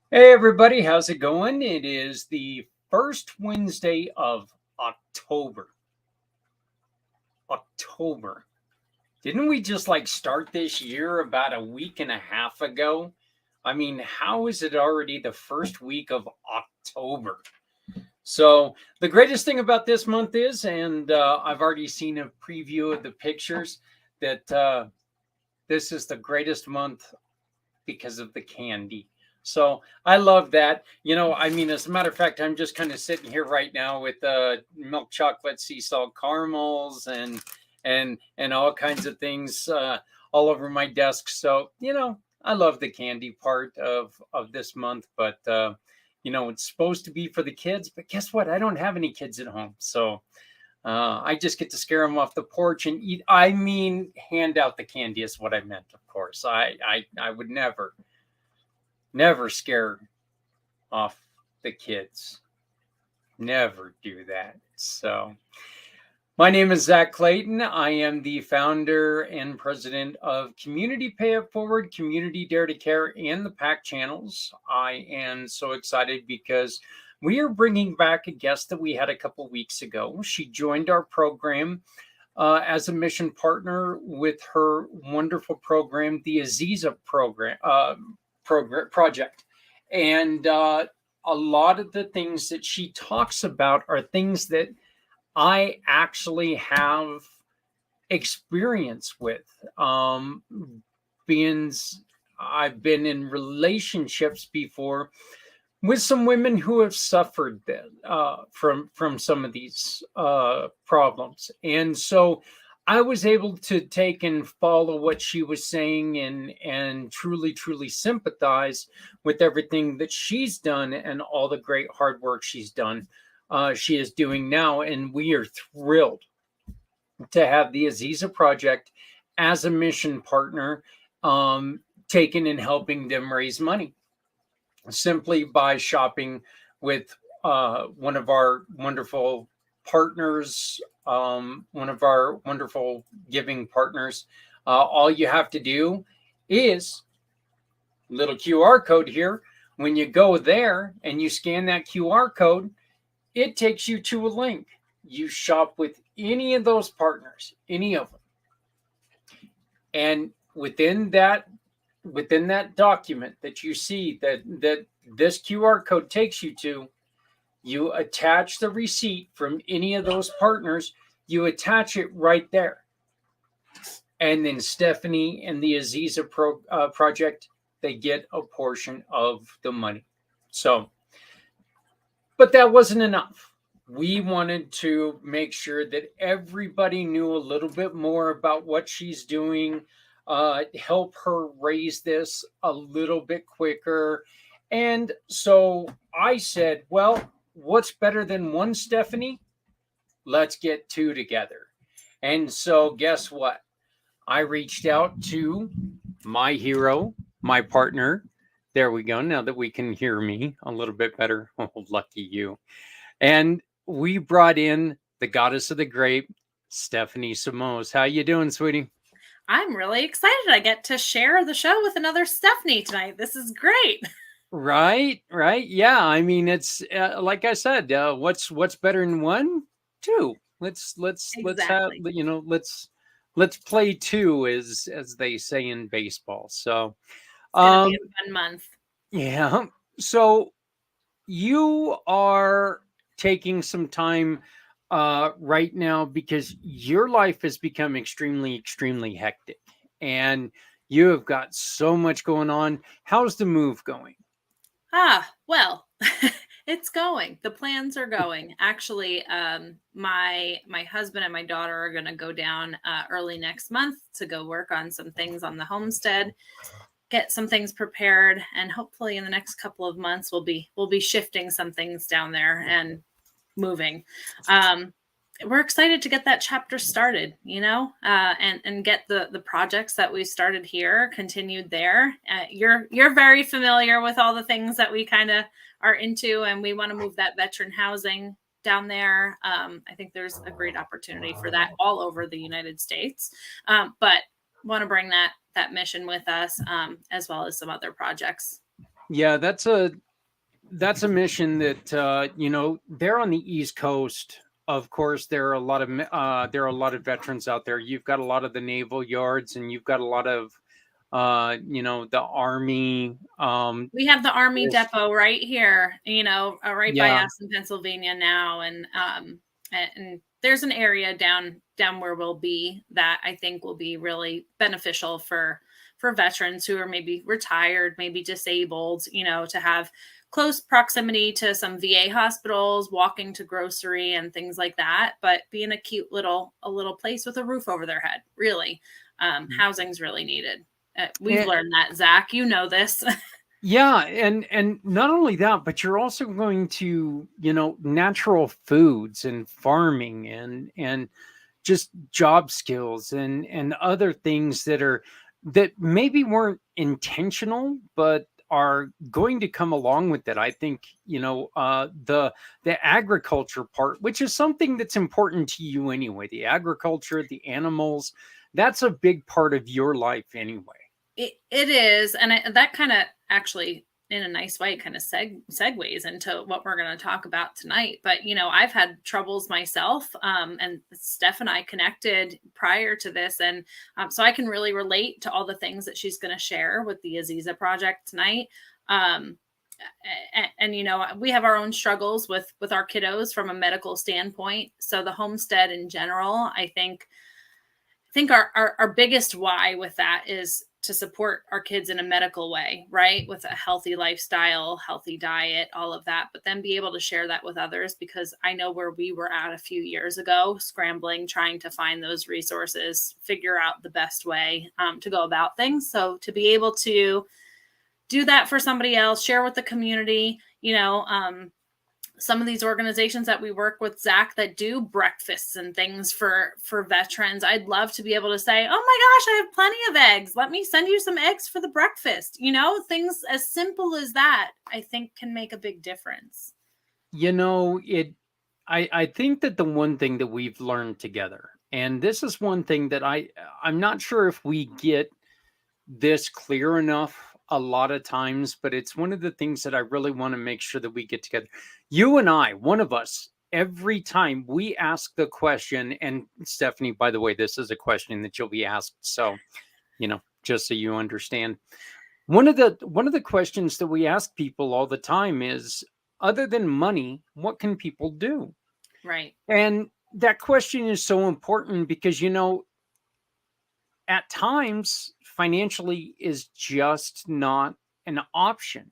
Hey everybody, how's it going? It is the first Wednesday of October. Didn't we just start this year about a week and a half ago? I mean, how is it already the first week of October? So the greatest thing about this month is, and I've already seen a preview of the pictures, that this is the greatest month because of the candy. So I love that. As a matter of fact, I'm just kind of sitting here right now with milk chocolate sea salt caramels and all kinds of things all over my desk. So, I love the candy part of this month, but it's supposed to be for the kids, but guess what? I don't have any kids at home. So I just get to scare them off the porch and eat. Hand out the candy is what I meant, of course. I would never scare off the kids. Never do that. So my name is Zach Clayton. I am the founder and president of Community Pay It Forward, Community Dare to Care, and the pACT channels. I am so excited because we are bringing back a guest that we had a couple weeks ago. She joined our program as a mission partner with her wonderful program, the Aziza project. And a lot of the things that she talks about are things that I actually have experience with. I've been in relationships before with some women who have suffered from some of these problems. And so I was able to take and follow what she was saying and truly, truly sympathize with everything that she's done and all the great hard work she's done. She is doing now, and we are thrilled to have the Aziza Project as a mission partner, taking and helping them raise money simply by shopping with one of our wonderful partners, one of our wonderful giving partners. All you have to do is little QR code here. When you go there and you scan that QR code, it takes you to a link. You shop with any of those partners, any of them. And within that document that you see that this QR code takes you to, you attach the receipt from any of those partners, you attach it right there. And then Stephanie and the Aziza project, they get a portion of the money. So, but that wasn't enough. We wanted to make sure that everybody knew a little bit more about what she's doing, help her raise this a little bit quicker. And so I said, well, what's better than one Stephanie? Let's get two together. And so guess what? I reached out to my hero, my partner. There we go. Now that we can hear me a little bit better. Oh, lucky you. And we brought in the goddess of the grape, Stephanie Samos. How you doing, sweetie? I'm really excited. I get to share the show with another Stephanie tonight. This is great. Right. Yeah. It's like I said, what's better than one? Two. Let's have, let's play two, as they say in baseball. So it's gonna be a fun month. Yeah. So you are taking some time right now because your life has become extremely, extremely hectic, and you have got so much going on. How's the move going? Well, it's going. The plans are going. Actually, my husband and my daughter are going to go down early next month to go work on some things on the homestead, get some things prepared, and hopefully in the next couple of months we'll be shifting some things down there and moving. We're excited to get that chapter started, and get the projects that we started here continued there. You're very familiar with all the things that we kind of are into, and we want to move that veteran housing down there. I think there's a great opportunity for that all over the United States, but want to bring that mission with us, as well as some other projects. Yeah, that's a mission that they're on the East Coast. Of course, there are a lot of veterans out there. You've got a lot of the naval yards, and you've got a lot of the Army. We have the Army depot right here, right by Yeah. us in Pennsylvania now, and there's an area down where we'll be that I think will be really beneficial for veterans who are maybe retired, maybe disabled, to have close proximity to some VA hospitals, walking to grocery and things like that, but being a cute little place with a roof over their head. Really, housing's really needed. We've learned that, Zach. You know this. Yeah, and not only that, but you're also going to natural foods and farming and just job skills and other things that maybe weren't intentional, but are going to come along with it. I think the agriculture part, which is something that's important to you anyway. The agriculture, the animals, that's a big part of your life anyway. It is, and that kind of actually, in a nice way, kind of segues into what we're going to talk about tonight. But I've had troubles myself, and Steph and I connected prior to this, and so I can really relate to all the things that she's going to share with the Aziza Project tonight. And we have our own struggles with our kiddos from a medical standpoint. So the homestead in general, I think our biggest why with that is to support our kids in a medical way, right? With a healthy lifestyle, healthy diet, all of that, but then be able to share that with others, because I know where we were at a few years ago, scrambling, trying to find those resources, figure out the best way to go about things. So to be able to do that for somebody else, share with the community, some of these organizations that we work with, Zach, that do breakfasts and things for veterans, I'd love to be able to say, oh my gosh, I have plenty of eggs. Let me send you some eggs for the breakfast. Things as simple as that, I think, can make a big difference. I think that the one thing that we've learned together, and this is one thing that I'm not sure if we get this clear enough a lot of times, but it's one of the things that I really want to make sure that we get together. You and I, one of us, every time we ask the question, and Stephanie, by the way, this is a question that you'll be asked. So, just so you understand, one of the questions that we ask people all the time is, other than money, what can people do? Right. And that question is so important because, at times financially is just not an option.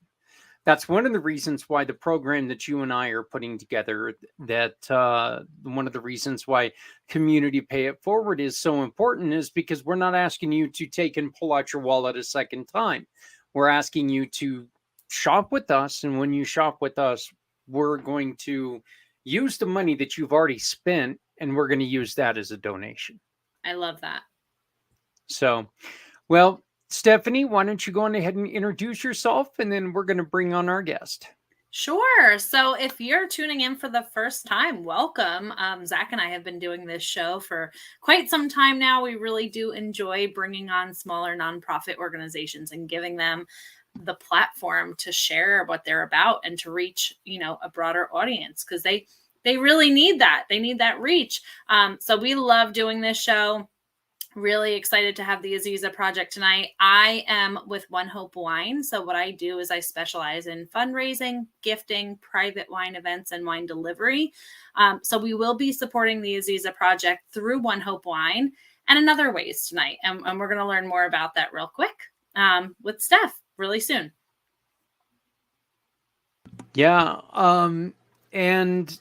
That's one of the reasons why the program that you and I are putting together, one of the reasons why Community Pay It Forward is so important, is because we're not asking you to take and pull out your wallet a second time. We're asking you to shop with us. And when you shop with us, we're going to use the money that you've already spent, and we're going to use that as a donation. I love that. So, well, Stephanie, why don't you go on ahead and introduce yourself, and then we're going to bring on our guest. Sure. So if you're tuning in for the first time, welcome. Zach and I have been doing this show for quite some time now. We really do enjoy bringing on smaller nonprofit organizations and giving them the platform to share what they're about and to reach, a broader audience, because they really need that. They need that reach. So we love doing this show. Really excited to have the Aziza Project tonight. I am with ONEHOPE Wine. So what I do is I specialize in fundraising, gifting, private wine events, and wine delivery. So we will be supporting the Aziza Project through ONEHOPE Wine and in other ways tonight. And we're going to learn more about that real quick with Steph really soon. Yeah. And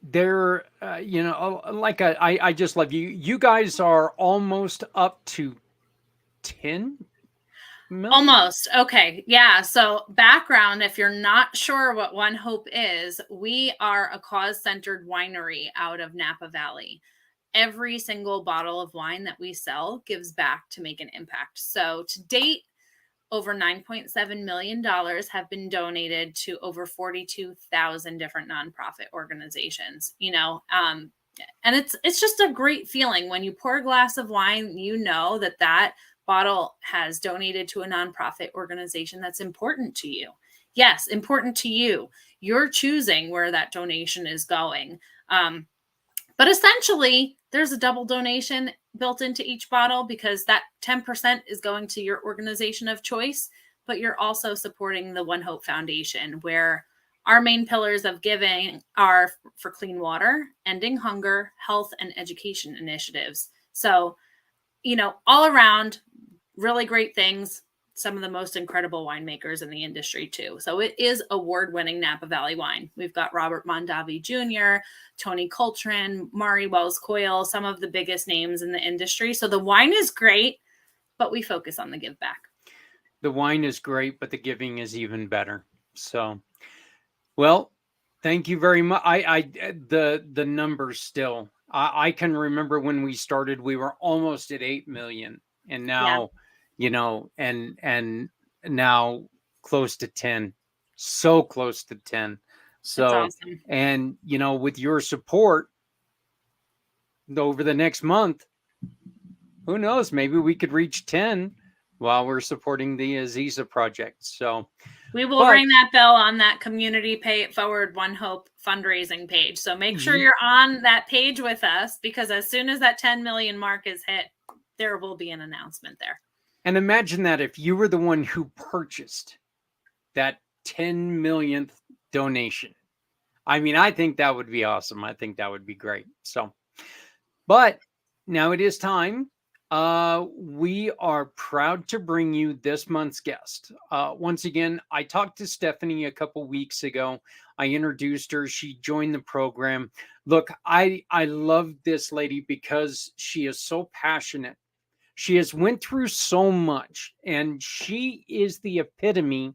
they're I just love you guys are almost up to 10. million? Almost. Okay. Yeah. So, background, if you're not sure what One Hope is, we are a cause centered winery out of Napa Valley. Every single bottle of wine that we sell gives back to make an impact. So, to date, over $9.7 million have been donated to over 42,000 different nonprofit organizations. And it's just a great feeling when you pour a glass of wine, that bottle has donated to a nonprofit organization that's important to you. Yes, important to you. You're choosing where that donation is going. But essentially, there's a double donation built into each bottle because that 10% is going to your organization of choice, but you're also supporting the One Hope Foundation, where our main pillars of giving are for clean water, ending hunger, health, and education initiatives. So, all around, really great things. Some of the most incredible winemakers in the industry too. So it is award-winning Napa Valley wine. We've got Robert Mondavi Jr., Tony Coltrane, Mari Wells Coyle, some of the biggest names in the industry. So the wine is great, but we focus on the give back. The wine is great, but the giving is even better. So, well, thank you very much. The numbers still. I can remember when we started, we were almost at 8 million, and now, and now close to 10, so close to 10. So, that's awesome. And with your support over the next month, who knows? Maybe we could reach 10 while we're supporting the Aziza project. So we will ring that bell on that community Pay It Forward One Hope fundraising page. So make sure you're on that page with us, because as soon as that 10 million mark is hit, there will be an announcement there. And imagine that if you were the one who purchased that 10 millionth donation. I mean, I think that would be awesome. I think that would be great. So, but now it is time. We are proud to bring you this month's guest. Once again, I talked to Stephanie a couple weeks ago. I introduced her. She joined the program. Look, I love this lady because she is so passionate. She has went through so much, and she is the epitome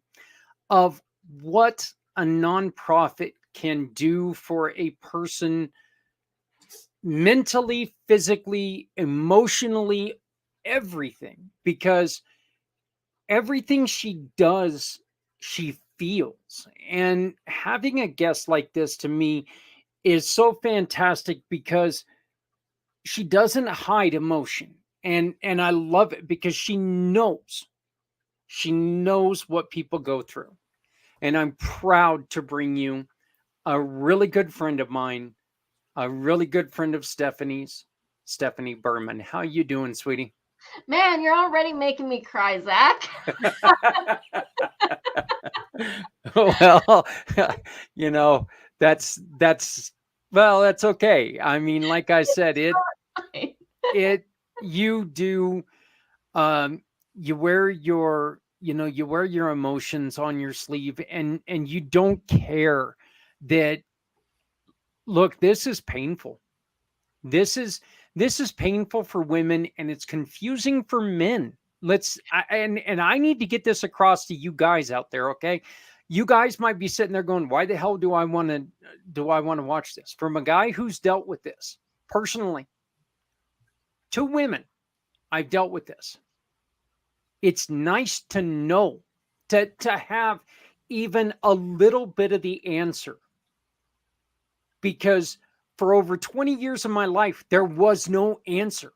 of what a nonprofit can do for a person mentally, physically, emotionally, everything, because everything she does, she feels. And having a guest like this to me is so fantastic because she doesn't hide emotion. And I love it because she knows what people go through. And I'm proud to bring you a really good friend of mine, a really good friend of Stephanie's, Stephanie Berman. How you doing, sweetie? Man, you're already making me cry, Zach. Well, that's okay. I mean, like I said, you do, you wear your emotions on your sleeve, and you don't care that. Look, this is painful. This is painful for women, and it's confusing for men. And I need to get this across to you guys out there, okay? You guys might be sitting there going, "Why the hell do I want to watch this?" From a guy who's dealt with this personally. 2 women, I've dealt with this. It's nice to know, to have even a little bit of the answer. Because for over 20 years of my life, there was no answer.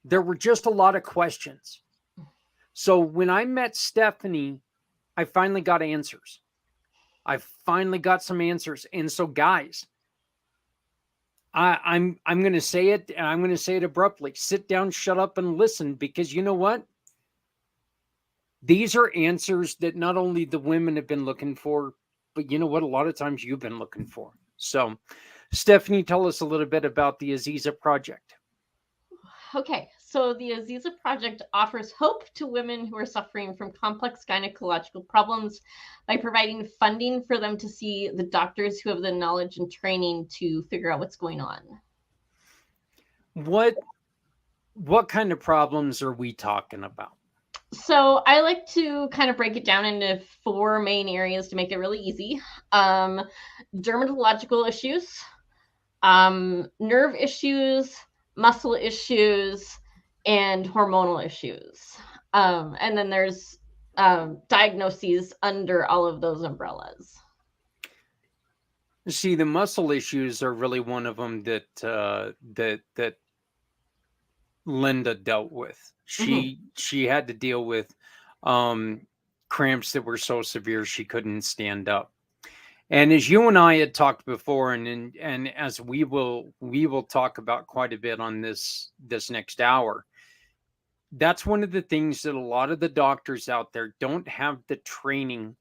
There were just a lot of questions. So when I met Stephanie, I finally got answers. I finally got some answers. And so, guys, I'm going to say it, and I'm going to say it abruptly. Sit down, shut up, and listen, because you know what? These are answers that not only the women have been looking for, but you know what? A lot of times you've been looking for. So, Stephanie, tell us a little bit about the Aziza Project. Okay, so the Aziza Project offers hope to women who are suffering from complex gynecological problems by providing funding for them to see the doctors who have the knowledge and training to figure out what's going on. What kind of problems are we talking about? So I like to kind of break it down into 4 main areas to make it really easy. Dermatological issues, nerve issues, muscle issues, and hormonal issues. And then there's diagnoses under all of those umbrellas. See, the muscle issues are really one of them that that Linda dealt with. She had to deal with cramps that were so severe she couldn't stand up. And as you and I had talked before, and as we will talk about quite a bit on this next hour, that's one of the things that a lot of the doctors out there don't have the training,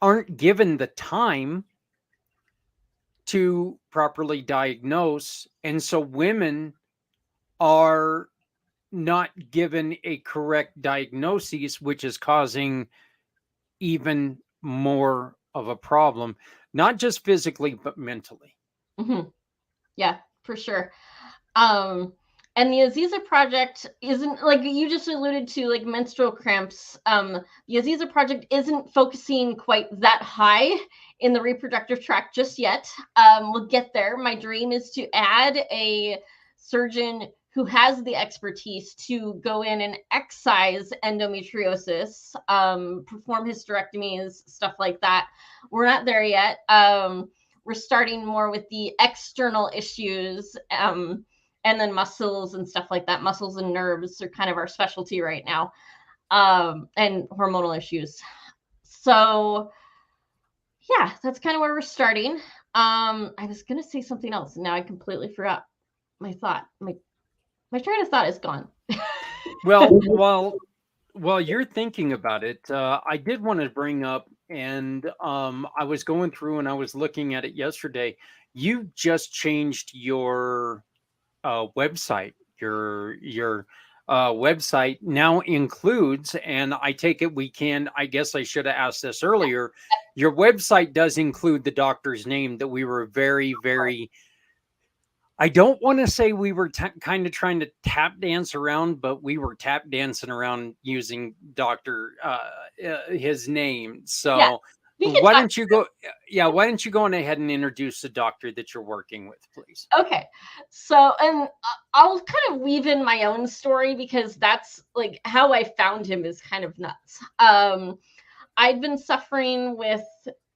aren't given the time to properly diagnose. And so women are not given a correct diagnosis, which is causing even more of a problem, not just physically, but mentally. Yeah, for sure. And the Aziza Project isn't, like you just alluded to, like menstrual cramps. The Aziza Project isn't focusing quite that high in the reproductive tract just yet. We'll get there. My dream is to add a surgeon who has the expertise to go in and excise endometriosis, perform hysterectomies, stuff like that. We're not there yet. We're starting more with the external issues, and then muscles and stuff like that. Muscles and nerves are kind of our specialty right now, and hormonal issues. So yeah, that's kind of where we're starting. I was going to say something else, and now I completely forgot my thought. My train of thought is gone. Well, while you're thinking about it, I did want to bring up, and I was going through and I was looking at it yesterday. You just changed your website. Your website now includes, and I take it we can, I guess I should have asked this earlier, your website does include the doctor's name that we were very, very, I don't want to say we were kind of trying to tap dance around, but we were tap dancing around using Dr. His name. So Yeah, why don't you go? Yeah, why don't you go on ahead and introduce the doctor that you're working with, please? Okay. So, and I'll kind of weave in my own story because that's like how I found him is kind of nuts. I'd been suffering with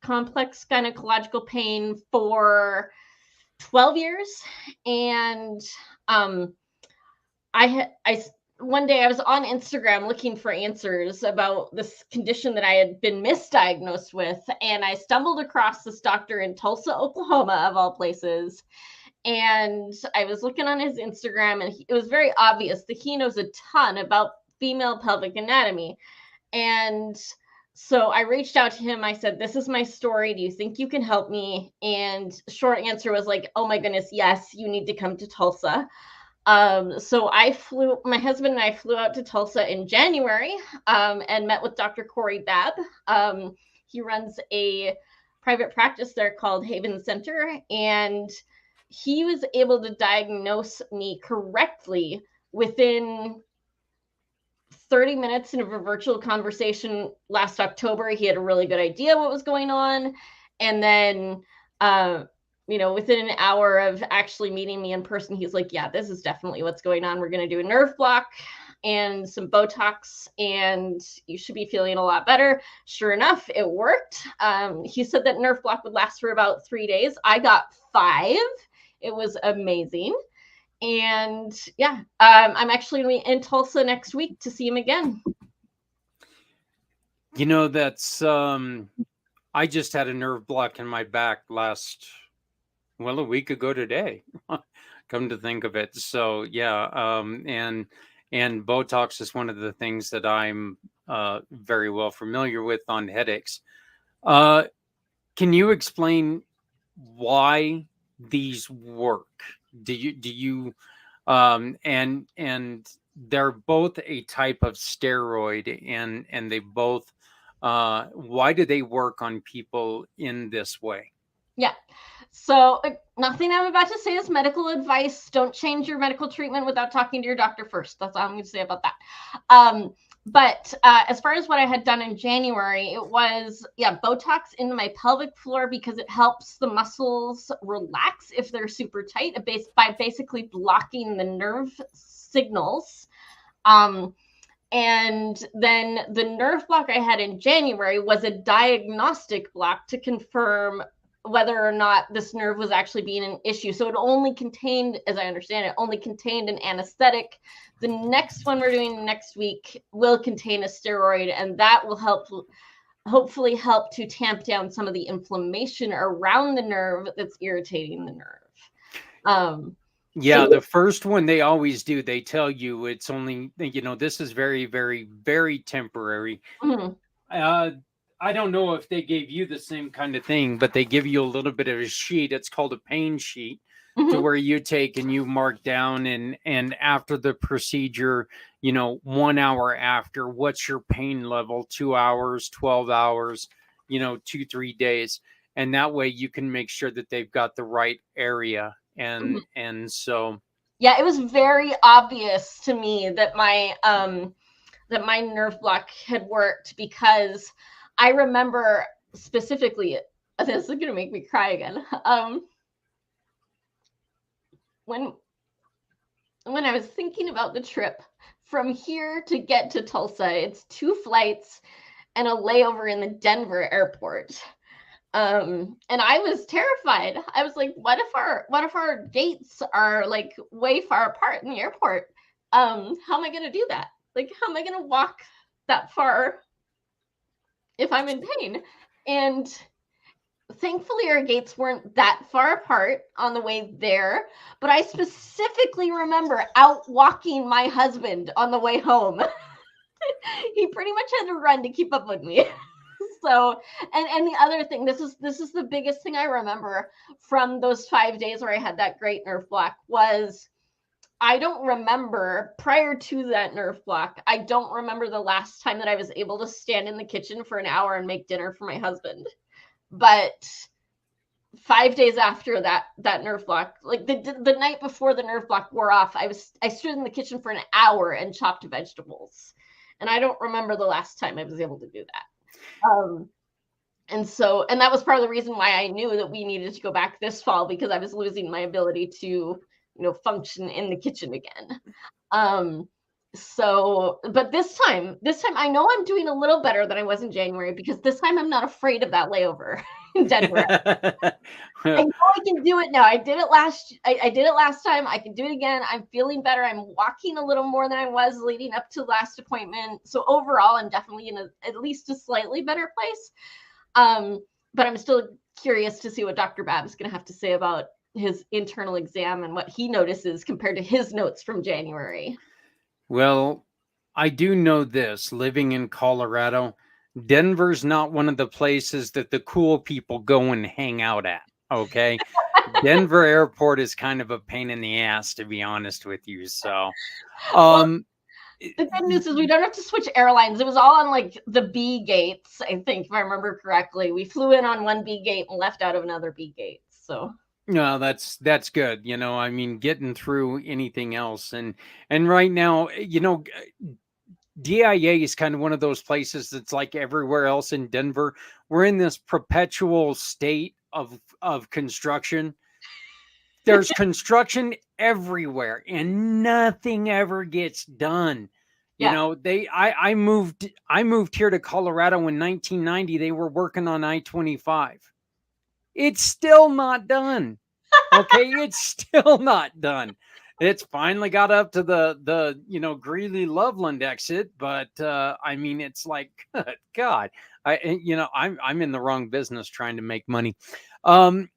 complex gynecological pain for 12 years, and one day I was on Instagram looking for answers about this condition that I had been misdiagnosed with, and I stumbled across this doctor in Tulsa, Oklahoma, of all places. And I was looking on his Instagram, and it was very obvious that he knows a ton about female pelvic anatomy. And so I reached out to him. I said, "This is my story. Do you think you can help me?" And short answer was like, "Oh my goodness, yes, you need to come to Tulsa." So my husband and I flew out to Tulsa in January, and met with Dr. Corey Babb. He runs a private practice there called Haven Center, and he was able to diagnose me correctly within 30 minutes of a virtual conversation last October. He had a really good idea what was going on. And then, within an hour of actually meeting me in person, he's like, "Yeah, this is definitely what's going on. We're going to do a nerve block and some Botox, and you should be feeling a lot better." Sure enough, it worked. He said that nerve block would last for about 3 days. I got 5. It was amazing. And yeah, I'm actually in Tulsa next week to see him again. You know, that's, I just had a nerve block in my back a week ago today, come to think of it. So yeah, and Botox is one of the things that I'm very well familiar with on headaches. Can you explain why these work? Do you and they're both a type of steroid, and they both why do they work on people in this way? Yeah. So nothing I'm about to say is medical advice. Don't change your medical treatment without talking to your doctor first. That's all I'm going to say about that. But as far as what I had done in January, it was, Botox into my pelvic floor because it helps the muscles relax if they're super tight by basically blocking the nerve signals. And then the nerve block I had in January was a diagnostic block to confirm whether or not this nerve was actually being an issue. So it only contained, as I understand it, only contained an anesthetic. The next one we're doing next week will contain a steroid, and that will hopefully help to tamp down some of the inflammation around the nerve that's irritating the nerve. Yeah, the first one they always do. They tell you it's only, this is very, very, very temporary. Mm-hmm. I don't know if they gave you the same kind of thing, but they give you a little bit of a sheet. It's called a pain sheet, to where you take and you mark down, and after the procedure, 1 hour after, what's your pain level, 2 hours, 12 hours, 2-3 days. And that way you can make sure that they've got the right area. And so, yeah, it was very obvious to me that my nerve block had worked, because I remember specifically, this is going to make me cry again. When I was thinking about the trip from here to get to Tulsa, it's 2 flights and a layover in the Denver airport. And I was terrified. I was like, what if our gates are like way far apart in the airport? How am I going to do that? Like, how am I going to walk that far if I'm in pain? And thankfully our gates weren't that far apart on the way there, but I specifically remember out walking my husband on the way home. He pretty much had to run to keep up with me. So, and the other thing, this is the biggest thing I remember from those 5 days where I had that great nerve block, was I don't remember, prior to that nerve block, I don't remember the last time that I was able to stand in the kitchen for an hour and make dinner for my husband. But 5 days after that nerve block, like the night before the nerve block wore off, I stood in the kitchen for an hour and chopped vegetables. And I don't remember the last time I was able to do that. And that was part of the reason why I knew that we needed to go back this fall, because I was losing my ability to, function in the kitchen again. But this time I know I'm doing a little better than I was in January, because this time I'm not afraid of that layover in Denver. I know I can do it now. I did it last time. I can do it again. I'm feeling better. I'm walking a little more than I was leading up to last appointment. So overall, I'm definitely in at least a slightly better place. But I'm still curious to see what Dr. Babb is going to have to say about his internal exam and what he notices compared to his notes from January. Well, I do know this, living in Colorado, Denver's not one of the places that the cool people go and hang out at. Okay. Denver airport is kind of a pain in the ass, to be honest with you. So, the good news is we don't have to switch airlines. It was all on like the B gates, I think, if I remember correctly. We flew in on one B gate and left out of another B gate. So no, that's good. I mean, getting through anything else, and right now, DIA is kind of one of those places that's like everywhere else in Denver. We're in this perpetual state of construction. There's construction everywhere and nothing ever gets done. yeah. I moved here to Colorado in 1990. They were working on I-25. It's still not done. Okay, it's still not done. It's finally got up to the Greeley Loveland exit, but I mean, it's like, good God, I'm in the wrong business trying to make money. One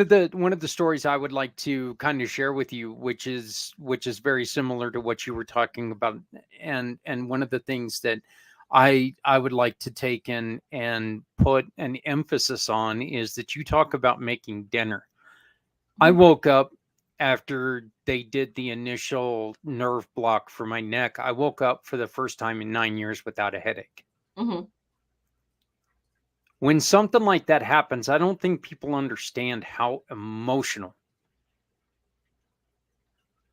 of the stories I would like to kind of share with you, which is very similar to what you were talking about, and one of the things that I would like to take in and put an emphasis on is that you talk about making dinner. I woke up after they did the initial nerve block for my neck. I woke up for the first time in 9 years without a headache. Mm-hmm. when something like that happens, I don't think people understand how emotional,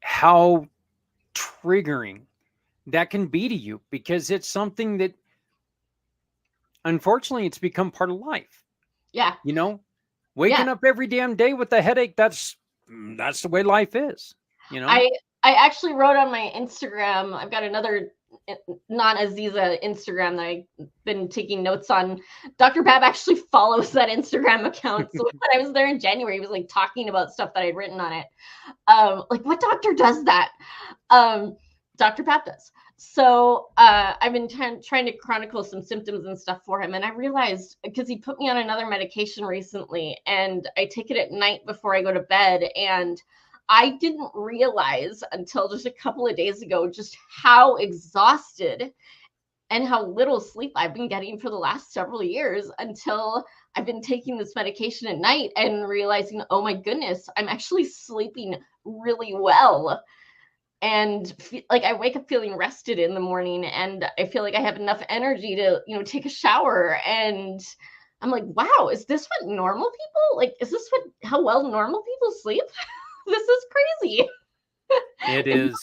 how triggering that can be to you, because it's something that unfortunately it's become part of life. Yeah. You know, waking up every damn day with a headache, that's the way life is, you know? I actually wrote on my Instagram, I've got another non-Aziza Instagram that I've been taking notes on. Dr. Bab actually follows that Instagram account. So when I was there in January, he was like talking about stuff that I'd written on it. Like, what doctor does that? Dr. Bab does. So I've been trying to chronicle some symptoms and stuff for him. And I realized, because he put me on another medication recently, and I take it at night before I go to bed. And I didn't realize until just a couple of days ago just how exhausted and how little sleep I've been getting for the last several years, until I've been taking this medication at night and realizing, oh my goodness, I'm actually sleeping really well. And like, I wake up feeling rested in the morning, and I feel like I have enough energy to, take a shower. And I'm like, wow, is this what normal people, like, is this how well normal people sleep? This is crazy. It is.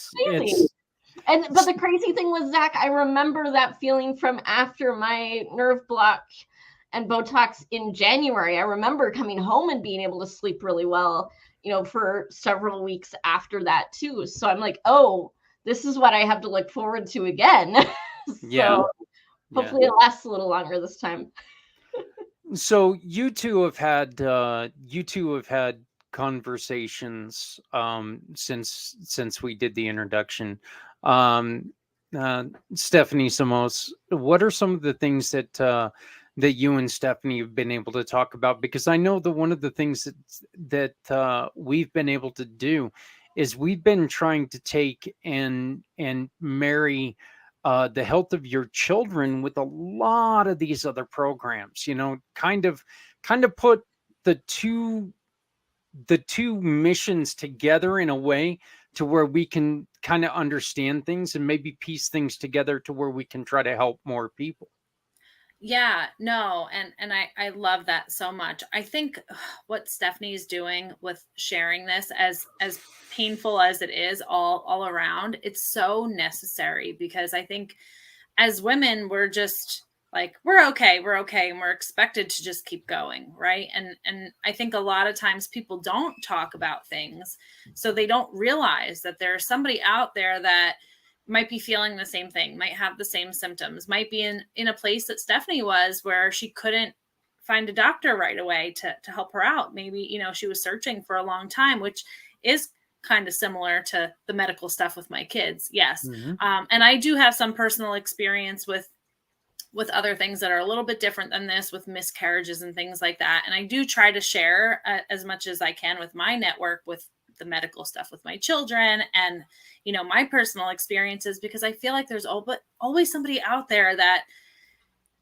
But the crazy thing was, Zach, I remember that feeling from after my nerve block and Botox in January. I remember coming home and being able to sleep really well, for several weeks after that too. So I'm like, oh, this is what I have to look forward to again. So hopefully it lasts a little longer this time. So you two have had conversations since we did the introduction. Stephanie Samos, what are some of the things that you and Stephanie have been able to talk about? Because I know that one of the things that we've been able to do is we've been trying to take and marry the health of your children with a lot of these other programs, kind of put the two missions together in a way to where we can kind of understand things and maybe piece things together to where we can try to help more people. Yeah, no. And I love that so much. I think what Stephanie's doing with sharing this, as painful as it is all around, it's so necessary, because I think as women, we're just like, we're okay. And we're expected to just keep going. Right. And I think a lot of times people don't talk about things, so they don't realize that there's somebody out there that might be feeling the same thing, might have the same symptoms, might be in a place that Stephanie was, where she couldn't find a doctor right away to help her out. Maybe, she was searching for a long time, which is kind of similar to the medical stuff with my kids. Yes. Mm-hmm. And I do have some personal experience with other things that are a little bit different than this, with miscarriages and things like that. And I do try to share as much as I can with my network, with the medical stuff with my children and, my personal experiences, because I feel like there's always somebody out there that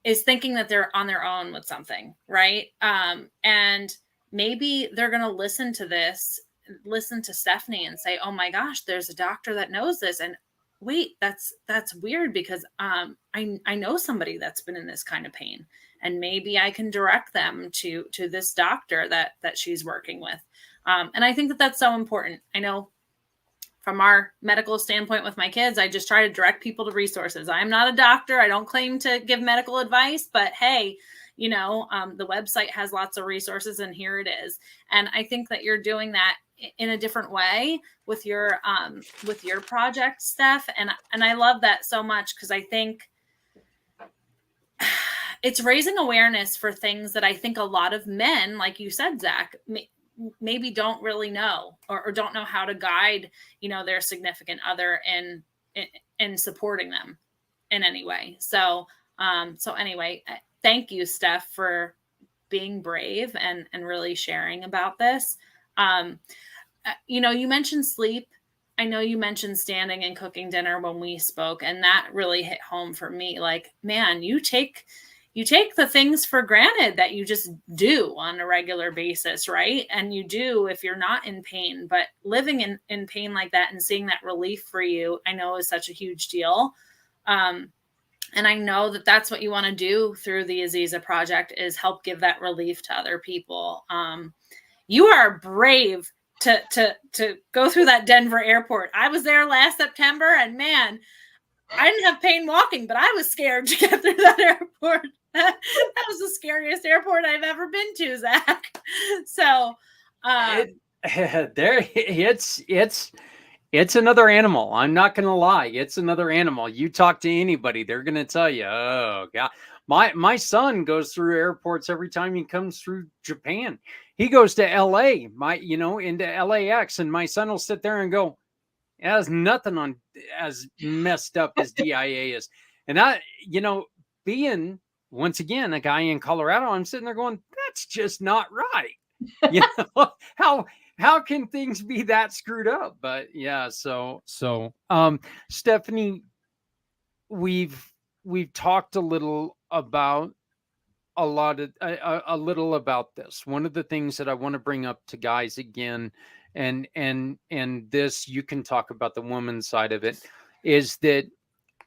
is thinking that they're on their own with something. Right. And maybe they're going to listen to Stephanie and say, oh my gosh, there's a doctor that knows this. And wait, that's weird, because I know somebody that's been in this kind of pain, and maybe I can direct them to this doctor that she's working with. And I think that that's so important. I know from our medical standpoint with my kids, I just try to direct people to resources. I'm not a doctor. I don't claim to give medical advice, but hey, the website has lots of resources, and here it is. And I think that you're doing that in a different way with your project, Steph. And I love that so much, because I think it's raising awareness for things that I think a lot of men, like you said, Zach, maybe don't really know, or don't know how to guide, their significant other in supporting them in any way. So anyway, thank you, Steph, for being brave and really sharing about this. You mentioned sleep. I know you mentioned standing and cooking dinner when we spoke, and that really hit home for me. Like, man, you take the things for granted that you just do on a regular basis, right? And you do if you're not in pain, but living in pain like that and seeing that relief for you, I know is such a huge deal. And I know that that's what you want to do through the Aziza Project, is help give that relief to other people. You are brave to go through that Denver airport. I was there last September, and man, I didn't have pain walking, but I was scared to get through that airport. That was the scariest airport I've ever been to, Zach. So it's another animal. I'm not going to lie. It's another animal. You talk to anybody, they're going to tell you, oh God. My son goes through airports every time he comes through Japan. He goes to LA, into LAX, and my son will sit there and go, it has nothing on as messed up as DIA is. And being once again a guy in Colorado, I'm sitting there going, that's just not right. How can things be that screwed up? But yeah, so Stephanie, we've talked a little about a little about this. One of the things that I want to bring up to guys again, and this, you can talk about the woman's side of it, is that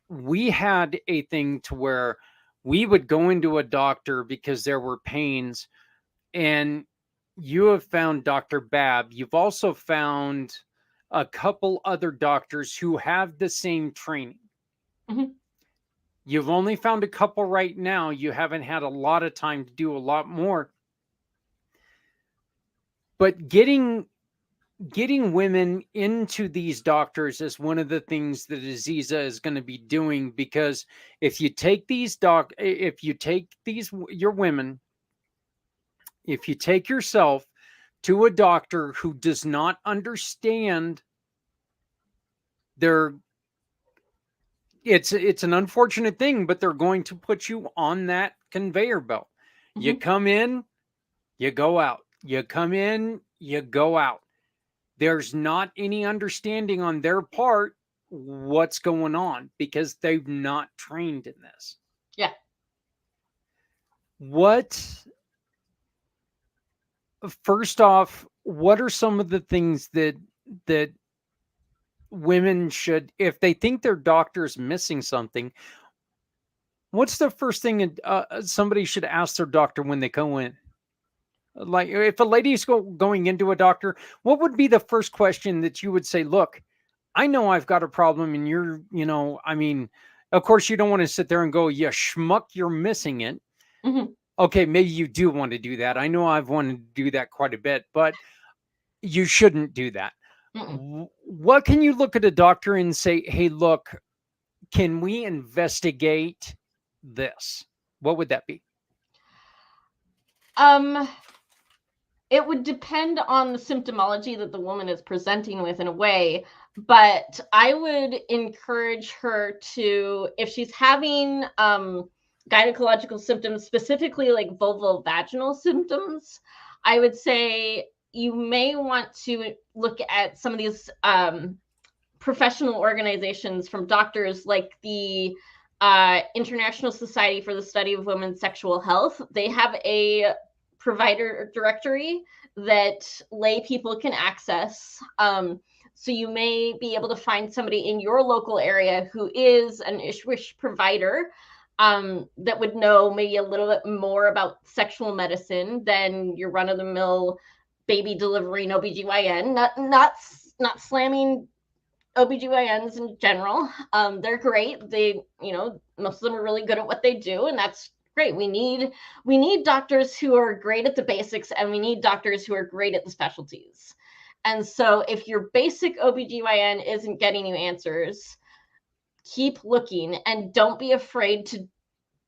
we had a thing to where we would go into a doctor because there were pains, and you have found Dr. Babb. You've also found a couple other doctors who have the same training. Mm-hmm. You've only found a couple right now. You haven't had a lot of time to do a lot more. But getting women into these doctors is one of the things that Aziza is going to be doing, because if you take your women, if you take yourself to a doctor who does not understand it's an unfortunate thing, but they're going to put you on that conveyor belt. Mm-hmm. You come in, you go out. You come in, you go out. There's not any understanding on their part what's going on, because they've not trained in this. Yeah. First off, what are some of the things that women should, if they think their doctor's missing something, what's the first thing somebody should ask their doctor when they go in? Like, if a lady's going into a doctor, what would be the first question that you would say, look, I know I've got a problem, and you're, of course you don't want to sit there and go, you schmuck, you're missing it. Mm-hmm. Okay, maybe you do want to do that. I know I've wanted to do that quite a bit, but you shouldn't do that. Mm-mm. What can you look at a doctor and say, hey, look, can we investigate this? What would that be? It would depend on the symptomology that the woman is presenting with, in a way, but I would encourage her to, if she's having gynecological symptoms, specifically like vulvovaginal symptoms, I would say you may want to look at some of these professional organizations from doctors, like the International Society for the Study of Women's Sexual Health. They have a provider directory that lay people can access. So you may be able to find somebody in your local area who is an ISWISH provider that would know maybe a little bit more about sexual medicine than your run-of-the-mill baby delivery and OBGYN. Not slamming OBGYNs in general. They're great. They, most of them are really good at what they do, and that's great. We need doctors who are great at the basics, and we need doctors who are great at the specialties. And so if your basic OBGYN isn't getting you answers, keep looking, and don't be afraid to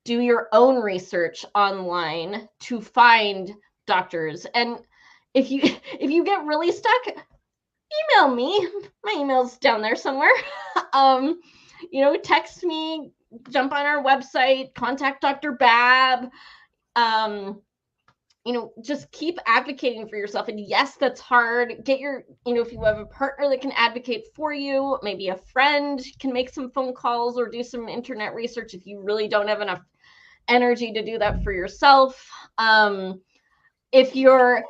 do your own research online to find doctors. And if you get really stuck, email me. My email's down there somewhere. Text me, jump on our website, contact Dr. Babb. Just keep advocating for yourself. And yes, that's hard. Get your, if you have a partner that can advocate for you, maybe a friend can make some phone calls or do some internet research if you really don't have enough energy to do that for yourself. If you're,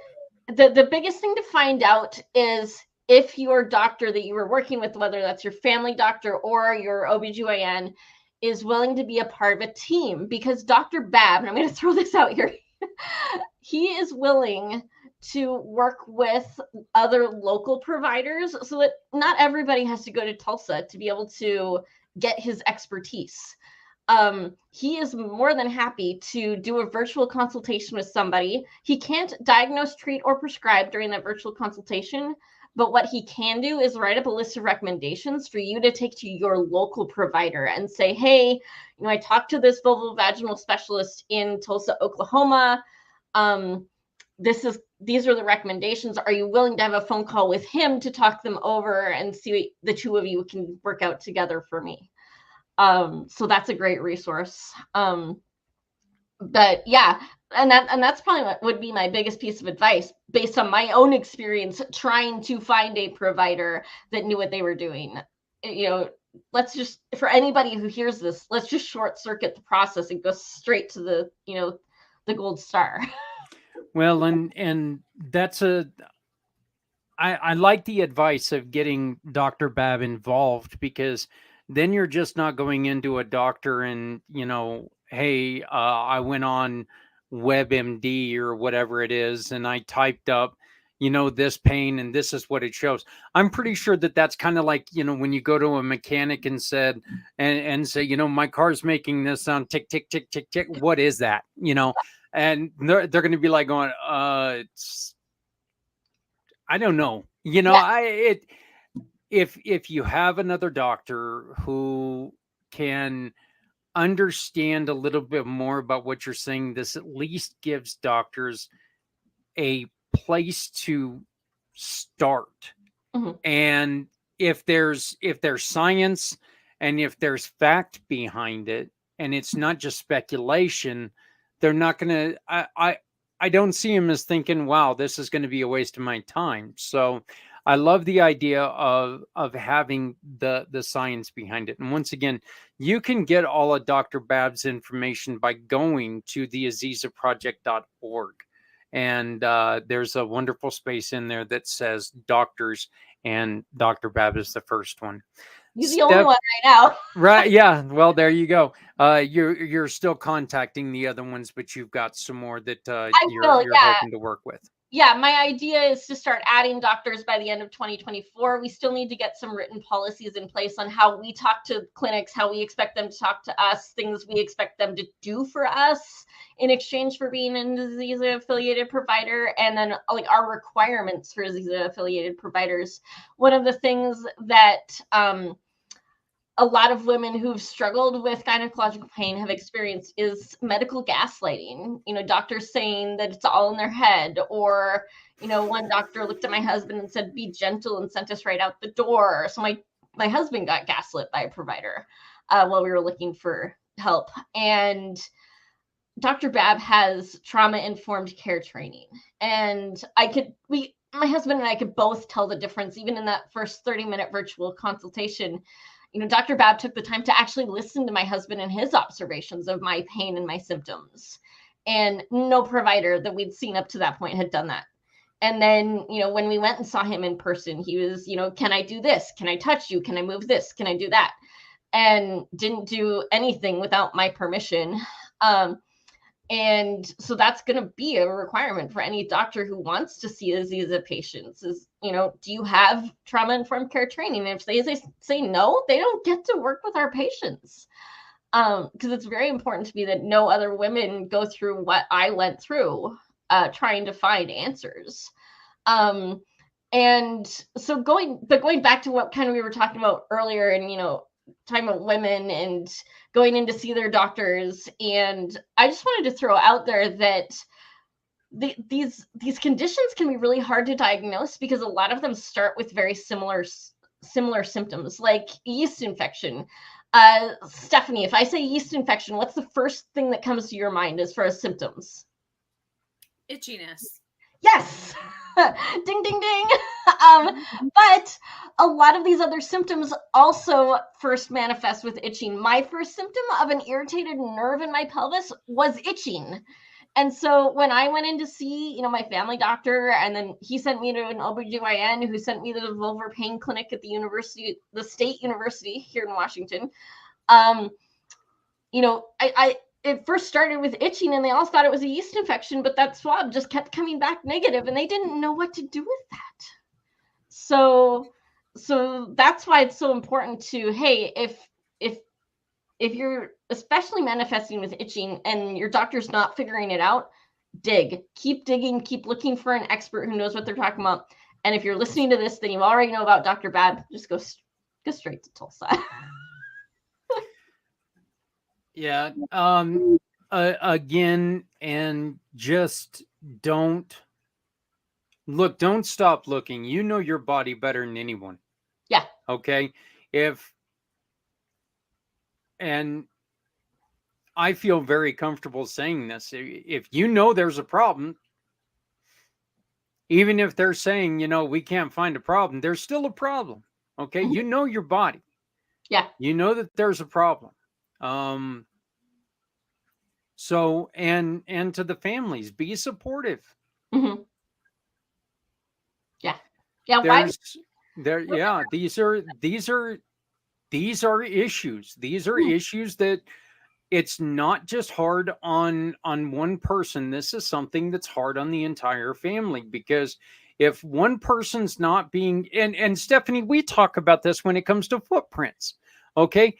the biggest thing to find out is if your doctor that you were working with, whether that's your family doctor or your OBGYN, is willing to be a part of a team, because Dr. Babb, and I'm going to throw this out here, he is willing to work with other local providers so that not everybody has to go to Tulsa to be able to get his expertise. He is more than happy to do a virtual consultation with somebody. He can't diagnose, treat, or prescribe during that virtual consultation, but what he can do is write up a list of recommendations for you to take to your local provider and say, hey, I talked to this vulvovaginal specialist in Tulsa, Oklahoma. These are the recommendations. Are you willing to have a phone call with him to talk them over and see the two of you can work out together for me? So that's a great resource. But yeah, and that's probably what would be my biggest piece of advice based on my own experience trying to find a provider that knew what they were doing. Let's just, for anybody who hears this, let's just short circuit the process and go straight to the gold star. Well, and that's I like the advice of getting Dr. Babb involved, because then you're just not going into a doctor and, hey, I went on WebMD or whatever it is, and I typed up, this pain, and this is what it shows. I'm pretty sure that that's kind of like, when you go to a mechanic and said, and say, my car's making this sound tick, tick, tick, tick, tick. What is that? And they're going to be like going, it's, I don't know. Yeah. If you have another doctor who can understand a little bit more about what you're saying, this at least gives doctors a place to start. Mm-hmm. And if there's science and if there's fact behind it, and it's not just speculation, they're not going to, I don't see him as thinking, wow, this is going to be a waste of my time. So I love the idea of having the science behind it. And once again, you can get all of Dr. Babb's information by going to theazizaproject.org. And there's a wonderful space in there that says doctors, and Dr. Babb is the first one. He's the only one right now. Right. Yeah. Well, there you go. You're still contacting the other ones, but you've got some more that you're hoping to work with. Yeah, my idea is to start adding doctors by the end of 2024. We still need to get some written policies in place on how we talk to clinics, how we expect them to talk to us, things we expect them to do for us in exchange for being a Ziza-affiliated provider, and then like our requirements for Ziza-affiliated providers. One of the things that a lot of women who've struggled with gynecological pain have experienced is medical gaslighting. Doctors saying that it's all in their head, or, one doctor looked at my husband and said, be gentle, and sent us right out the door. So my husband got gaslit by a provider while we were looking for help. And Dr. Babb has trauma-informed care training. And my husband and I could both tell the difference, even in that first 30-minute virtual consultation. Dr. Babb took the time to actually listen to my husband and his observations of my pain and my symptoms. And no provider that we'd seen up to that point had done that. And then, when we went and saw him in person, he was, can I do this? Can I touch you? Can I move this? Can I do that? And didn't do anything without my permission. And so that's going to be a requirement for any doctor who wants to see Ziza patients is, do you have trauma-informed care training? And if they say no, they don't get to work with our patients. Because it's very important to me that no other women go through what I went through trying to find answers. And so going back to what kind of we were talking about earlier, and, talking about women and going in to see their doctors. And I just wanted to throw out there that these conditions can be really hard to diagnose because a lot of them start with very similar symptoms, like yeast infection. Stephanie, if I say yeast infection, what's the first thing that comes to your mind as far as symptoms? Itchiness. Yes. Ding, ding, ding. But a lot of these other symptoms also first manifest with itching. My first symptom of an irritated nerve in my pelvis was itching. And so when I went in to see, my family doctor, and then he sent me to an OBGYN who sent me to the vulvar pain clinic at the state university here in Washington. it first started with itching and they all thought it was a yeast infection, but that swab just kept coming back negative and they didn't know what to do with that. So that's why it's so important to, hey, if you're especially manifesting with itching and your doctor's not figuring it out, keep digging, keep looking for an expert who knows what they're talking about. And if you're listening to this, then you already know about Dr. Bad. Just go straight to Tulsa. Yeah. Again, and just don't stop looking. You know your body better than anyone. Yeah. Okay. And I feel very comfortable saying this. If you know there's a problem, even if they're saying, we can't find a problem, there's still a problem. Okay. Mm-hmm. You know your body. Yeah. You know that there's a problem. So, and to the families, be supportive. Mm-hmm. Yeah. Yeah. These are issues. These are issues that it's not just hard on one person. This is something that's hard on the entire family, because if one person's not being, and Stephanie, we talk about this when it comes to footprints. Okay.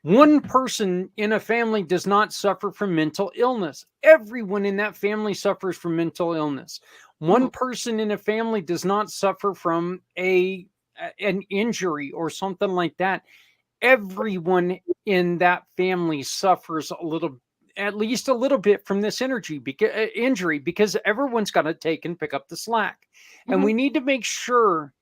One person in a family does not suffer from mental illness. Everyone in that family suffers from mental illness. One person in a family does not suffer from an injury or something like that. Everyone in that family suffers at least a little bit from this injury, because everyone's got to take and pick up the slack. And we need to make sure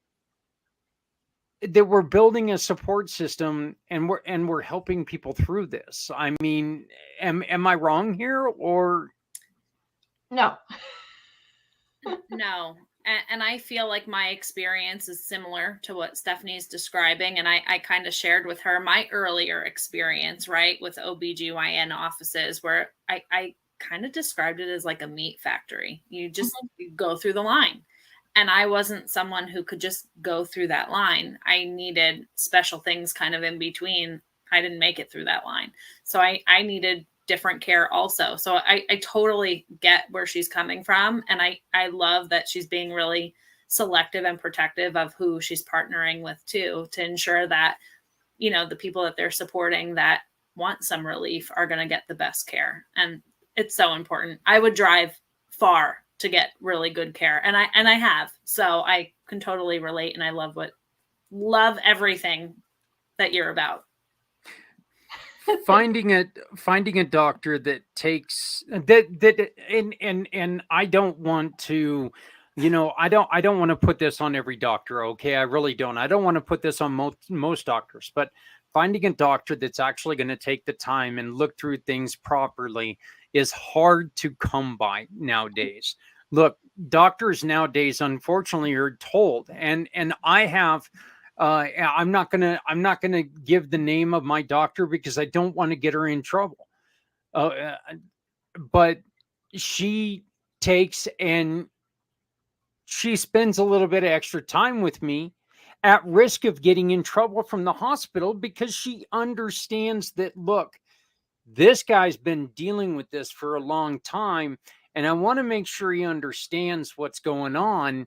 that we're building a support system and we're helping people through this. I mean, am I wrong here, or? No. No. And I feel like my experience is similar to what Stephanie's describing. And I kind of shared with her my earlier experience, right, with OBGYN offices, where I kind of described it as like a meat factory. You just go through the line. And I wasn't someone who could just go through that line. I needed special things kind of in between. I didn't make it through that line. So I needed different care also. So I totally get where she's coming from. And I love that she's being really selective and protective of who she's partnering with too, to ensure that, the people that they're supporting that want some relief are going to get the best care. And it's so important. I would drive far to get really good care. And I have, so I can totally relate. And I love everything that you're about. Finding a doctor that takes that and I don't want to, I don't want to put this on every doctor. Okay. I really don't. I don't want to put this on most doctors, but finding a doctor that's actually going to take the time and look through things properly is hard to come by nowadays. Look, doctors nowadays, unfortunately, are told, and I have, I'm not gonna give the name of my doctor because I don't want to get her in trouble. But she takes and she spends a little bit of extra time with me, at risk of getting in trouble from the hospital, because she understands that, look, this guy's been dealing with this for a long time, and I want to make sure he understands what's going on.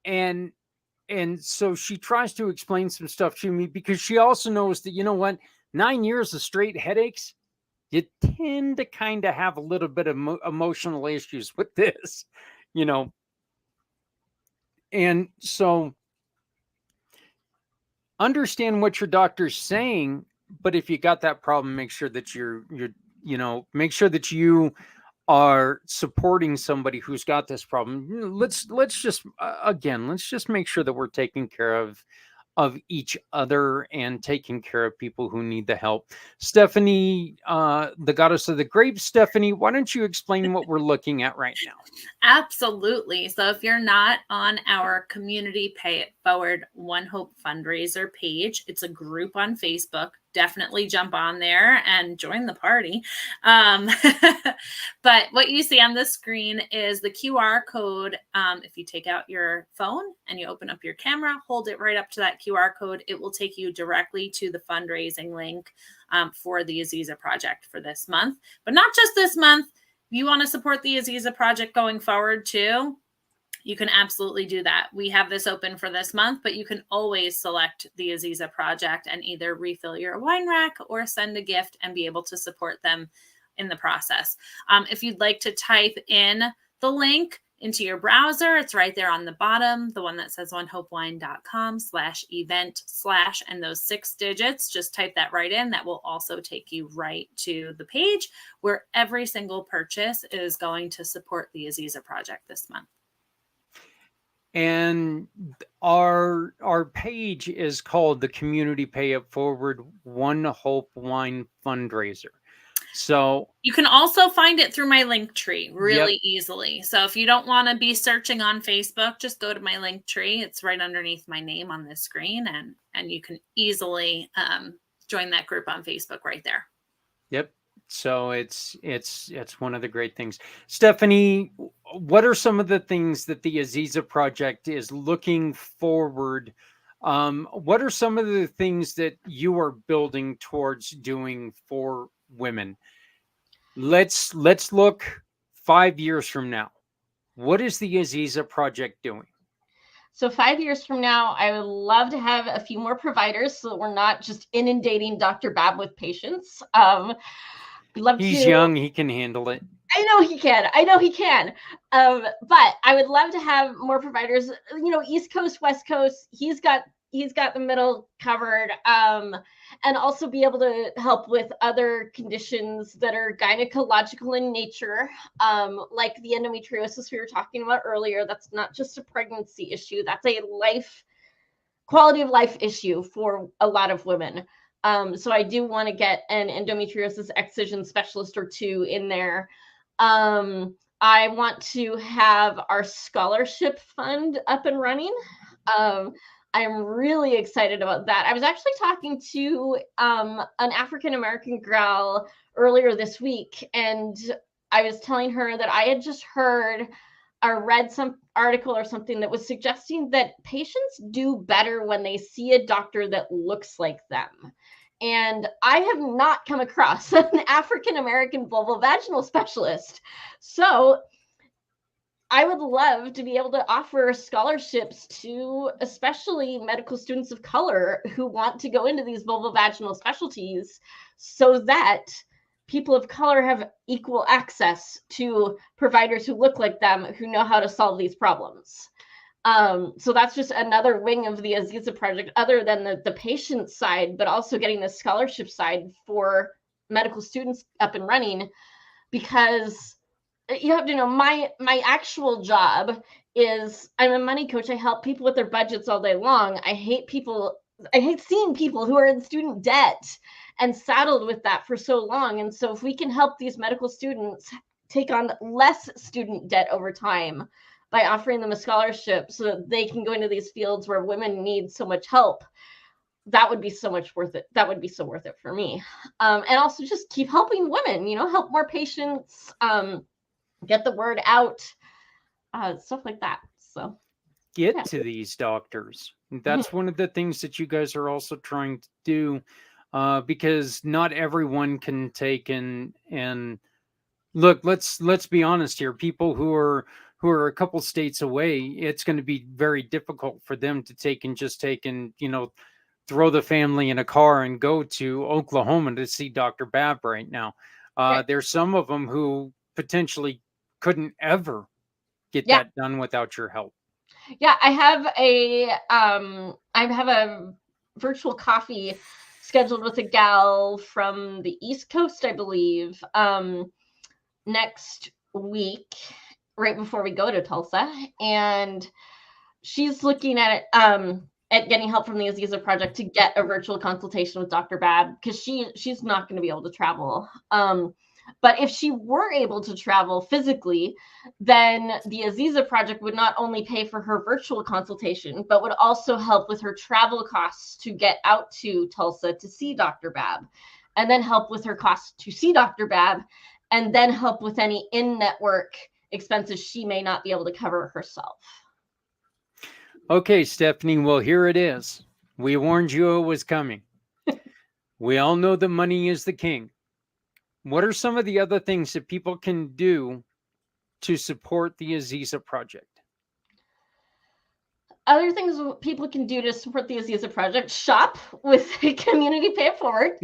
And so she tries to explain some stuff to me, because she also knows that, 9 years of straight headaches, you tend to kind of have a little bit of emotional issues with this, And so understand what your doctor's saying, but if you got that problem, make sure that make sure that you are supporting somebody who's got this problem. Let's just make sure that we're taking care of each other and taking care of people who need the help. Stephanie, the goddess of the grapes, Stephanie, why don't you explain what we're looking at right now? Absolutely. So if you're not on our Community Pay It Forward One Hope fundraiser page, it's a group on Facebook. Definitely jump on there and join the party. Um, but what you see on the screen is the QR code. If you take out your phone and you open up your camera, hold it right up to that QR code, it will take you directly to the fundraising link for the Aziza Project for this month. But not just this month. If you want to support the Aziza Project going forward too, you can absolutely do that. We have this open for this month, but you can always select the Aziza Project and either refill your wine rack or send a gift and be able to support them in the process. If you'd like to type in the link into your browser, it's right there on the bottom, the one that says onehopewine.com/event/ and those 6 digits, just type that right in. That will also take you right to the page where every single purchase is going to support the Aziza Project this month. And our page is called the Community Pay It Forward One Hope Wine Fundraiser. So you can also find it through my link tree really easily. So if you don't want to be searching on Facebook, just go to my link tree. It's right underneath my name on the screen, and you can easily join that group on Facebook right there. Yep. So it's one of the great things. Stephanie, what are some of the things that the Aziza Project is looking forward? What are some of the things that you are building towards doing for women? Let's look 5 years from now. What is the Aziza Project doing? So 5 years from now, I would love to have a few more providers so that we're not just inundating Dr. Bab with patients. He's young, he can handle it. I know he can. But I would love to have more providers, East Coast, West Coast. He's got the middle covered, and also be able to help with other conditions that are gynecological in nature, like the endometriosis we were talking about earlier. That's not just a pregnancy issue. That's a quality of life issue for a lot of women. So I do want to get an endometriosis excision specialist or 2 in there. I want to have our scholarship fund up and running. I'm really excited about that. I was actually talking to an African-American gal earlier this week, and I was telling her that I had just heard or read some article or something that was suggesting that patients do better when they see a doctor that looks like them. And I have not come across an African-American vulvovaginal specialist. So I would love to be able to offer scholarships to especially medical students of color who want to go into these vulvovaginal specialties so that people of color have equal access to providers who look like them, who know how to solve these problems. So that's just another wing of the Aziza Project, other than the patient side, but also getting the scholarship side for medical students up and running, because you have to know my actual job is I'm a money coach. I help people with their budgets all day long. I hate seeing people who are in student debt and saddled with that for so long. And so if we can help these medical students take on less student debt over time by offering them a scholarship so that they can go into these fields where women need so much help, that would be so much worth it. That would be so worth it for me. And also just keep helping women, help more patients, get the word out, stuff like that. So get to these doctors. That's one of the things that you guys are also trying to do, because not everyone can take and look, let's be honest here. People who are a couple states away, it's going to be very difficult for them to take and throw the family in a car and go to Oklahoma to see Dr. Bab right now. There's some of them who potentially couldn't ever get that done without your help. Yeah, I have a virtual coffee scheduled with a gal from the East Coast, I believe, next week, right before we go to Tulsa, and she's looking at getting help from the Aziza Project to get a virtual consultation with Dr. Bab, because she's not going to be able to travel. But if she were able to travel physically, then the Aziza Project would not only pay for her virtual consultation, but would also help with her travel costs to get out to Tulsa to see Dr. Babb, and then help with her costs to see Dr. Babb, and then help with any in-network expenses she may not be able to cover herself. Okay, Stephanie, well, here it is. We warned you it was coming. We all know that money is the king. What are some of the other things that people can do to support the Aziza Project? Other things people can do to support the Aziza Project: shop with Community Pay It Forward,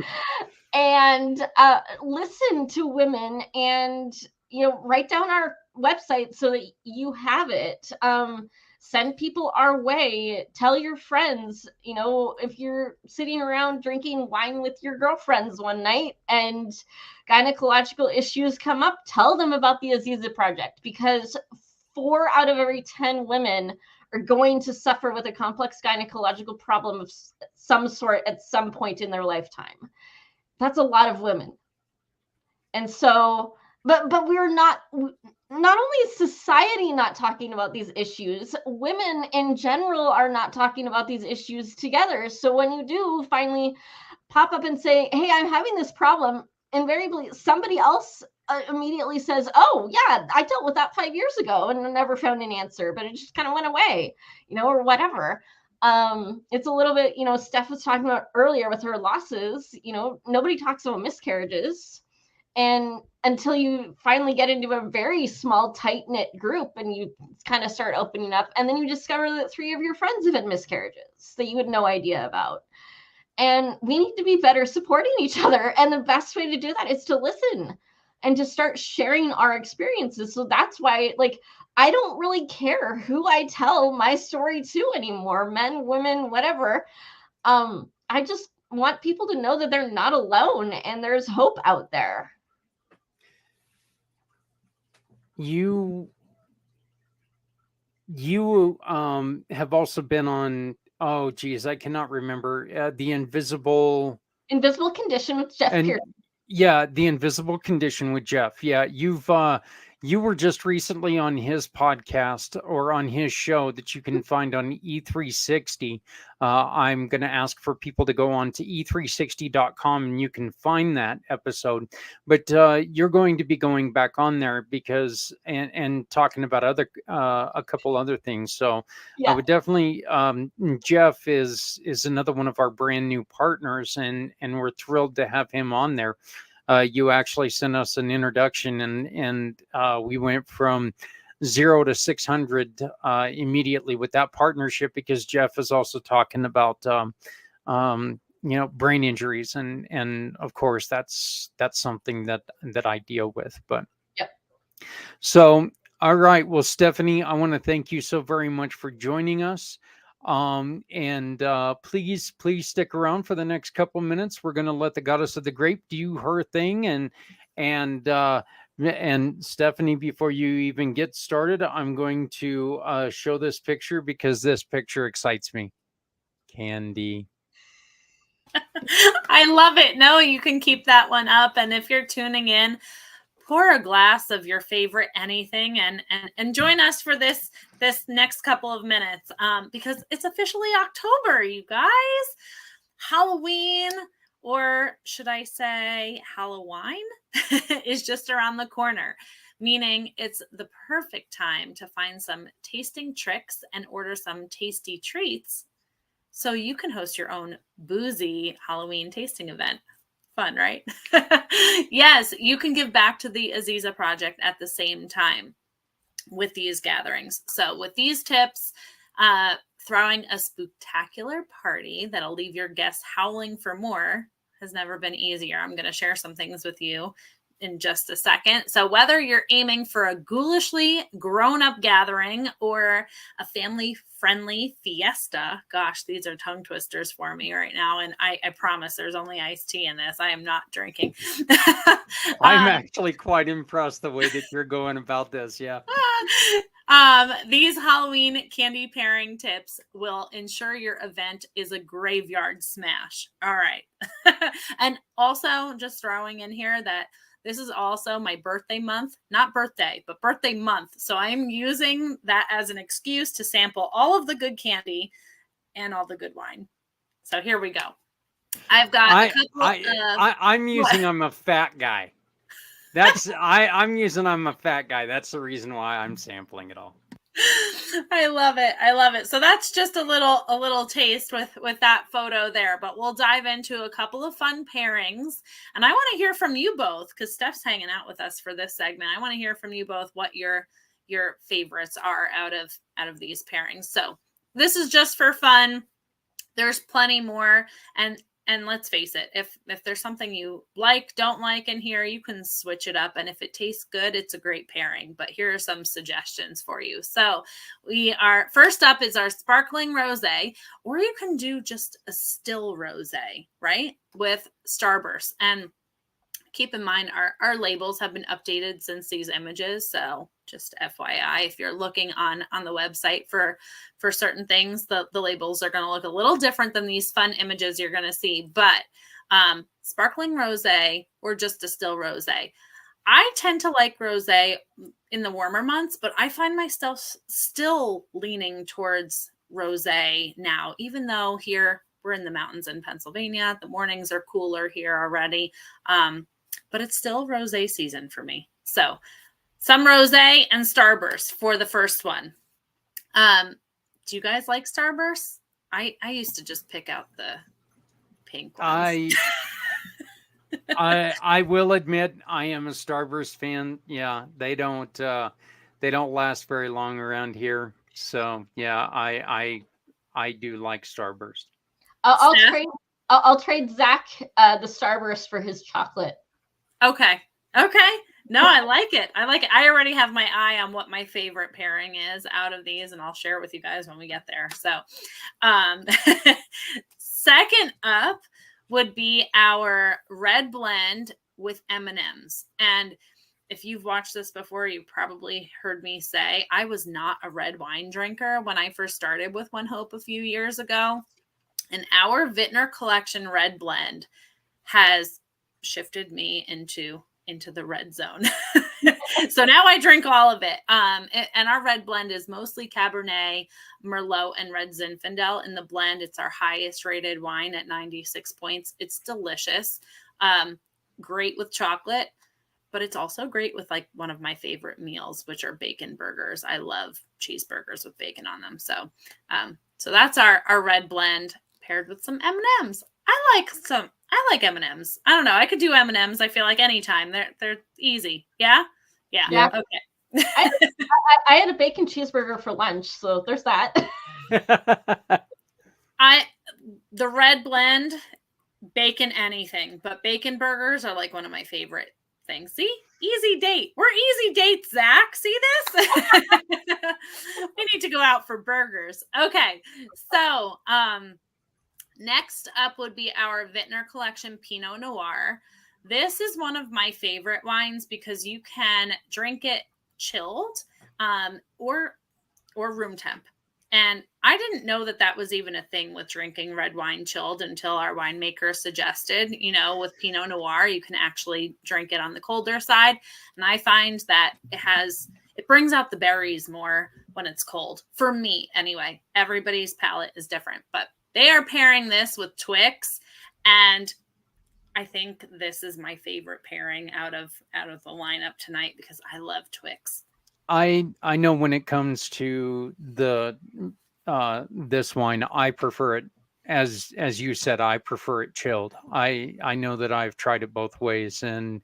and listen to women, and write down our website so that you have it. Send people our way. Tell your friends. If you're sitting around drinking wine with your girlfriends one night and gynecological issues come up, tell them about the Aziza Project, because 4 out of every 10 women are going to suffer with a complex gynecological problem of some sort at some point in their lifetime. That's a lot of women. And so, but we're not only is society not talking about these issues, women in general are not talking about these issues together. So when you do finally pop up and say, hey, I'm having this problem, invariably somebody else immediately says, oh yeah, I dealt with that 5 years ago and never found an answer, but it just kind of went away, or whatever. It's a little bit, Steph was talking about earlier with her losses, nobody talks about miscarriages. And until you finally get into a very small, tight-knit group and you kind of start opening up, and then you discover that 3 of your friends have had miscarriages that you had no idea about. And we need to be better supporting each other. And the best way to do that is to listen and to start sharing our experiences. So that's why, I don't really care who I tell my story to anymore, men, women, whatever. I just want people to know that they're not alone and there's hope out there. You have also been on, oh geez, I cannot remember, the Invisible Condition with Jeff Pearson. Yeah, the Invisible Condition with Jeff. Yeah, you were just recently on his podcast, or on his show, that you can find on E360. I'm going to ask for people to go on to e360.com and you can find that episode. But you're going to be going back on there because and talking about a couple other things. So yeah. I would definitely. Jeff is another one of our brand new partners, and we're thrilled to have him on there. You actually sent us an introduction, and we went from 0 to 600 immediately with that partnership, because Jeff is also talking about brain injuries, and of course that's something that I deal with. But yep. So all right, well, Stephanie, I want to thank you so very much for joining us. And please stick around for the next couple minutes. We're going to let the Goddess of the Grape do her thing, and Stephanie, before you even get started, I'm going to show this picture because this picture excites me. Candy. I love it. No, you can keep that one up. And if you're tuning in, pour a glass of your favorite anything and join us for this next couple of minutes, because it's officially October, you guys. Halloween, or should I say Halloween, is just around the corner, meaning it's the perfect time to find some tasting tricks and order some tasty treats so you can host your own boozy Halloween tasting event. Fun, right? Yes, you can give back to the Aziza Project at the same time with these gatherings. So with these tips, throwing a spooktacular party that'll leave your guests howling for more has never been easier. I'm going to share some things with you in just a second. So whether you're aiming for a ghoulishly grown-up gathering or a family-friendly fiesta, gosh, these are tongue twisters for me right now, and I promise there's only iced tea in this. I am not drinking. I'm actually quite impressed the way that you're going about this. Yeah. These Halloween candy pairing tips will ensure your event is a graveyard smash. All right. And also just throwing in here that this is also my birthday month, not birthday, but birthday month. So I'm using that as an excuse to sample all of the good candy and all the good wine. So here we go. I've got a couple I'm using I'm a fat guy. I'm using I'm a fat guy. That's the reason why I'm sampling it all. I love it. I love it. So that's just a little taste with that photo there, but we'll dive into a couple of fun pairings. And I want to hear from you both, because Steph's hanging out with us for this segment. I want to hear from you both what your favorites are out of these pairings. So this is just for fun. There's plenty more, and let's face it, if there's something you don't like in here, you can switch it up. And if it tastes good, it's a great pairing. But here are some suggestions for you. So first up is our sparkling rosé, or you can do just a still rosé, right? With Starburst. And keep in mind, our labels have been updated since these images. So just FYI, if you're looking on the website for certain things, the labels are going to look a little different than these fun images you're going to see. But sparkling rosé or just a still rosé. I tend to like rosé in the warmer months, but I find myself still leaning towards rosé now, even though here we're in the mountains in Pennsylvania. The mornings are cooler here already. But it's still rosé season for me. So some rosé and Starburst for the first one. Do you guys like Starburst? I used to just pick out the pink ones. I will admit I am a Starburst fan. Yeah, they don't last very long around here. So yeah, I do like Starburst. I'll trade Zach the Starburst for his chocolate. Okay. No, I like it. I already have my eye on what my favorite pairing is out of these, and I'll share it with you guys when we get there. So, second up would be our red blend with M&Ms. And if you've watched this before, you probably heard me say I was not a red wine drinker when I first started with ONEHOPE a few years ago. And our Vintner Collection red blend has shifted me into the red zone. So now I drink all of it. And our red blend is mostly Cabernet, Merlot, and Red Zinfandel in the blend. It's our highest rated wine at 96 points. It's delicious. Great with chocolate, but it's also great with like one of my favorite meals, which are bacon burgers. I love cheeseburgers with bacon on them. So that's our red blend paired with some M&Ms. I like M&Ms. I don't know. I could do M&Ms. I feel like anytime. They're easy. Yeah. Okay. I had a bacon cheeseburger for lunch, so there's that. The red blend, bacon anything, but bacon burgers are like one of my favorite things. See, easy date. We're easy dates, Zach. See this? We need to go out for burgers. Okay, so next up would be our Vintner Collection Pinot Noir. This is one of my favorite wines because you can drink it chilled or room temp. And I didn't know that was even a thing with drinking red wine chilled until our winemaker suggested, with Pinot Noir, you can actually drink it on the colder side. And I find that it brings out the berries more when it's cold. For me, anyway. Everybody's palate is different, but they are pairing this with Twix, and I think this is my favorite pairing out of the lineup tonight because I love Twix. I know when it comes to the this wine, I prefer it as you said. I prefer it chilled. I know that I've tried it both ways, and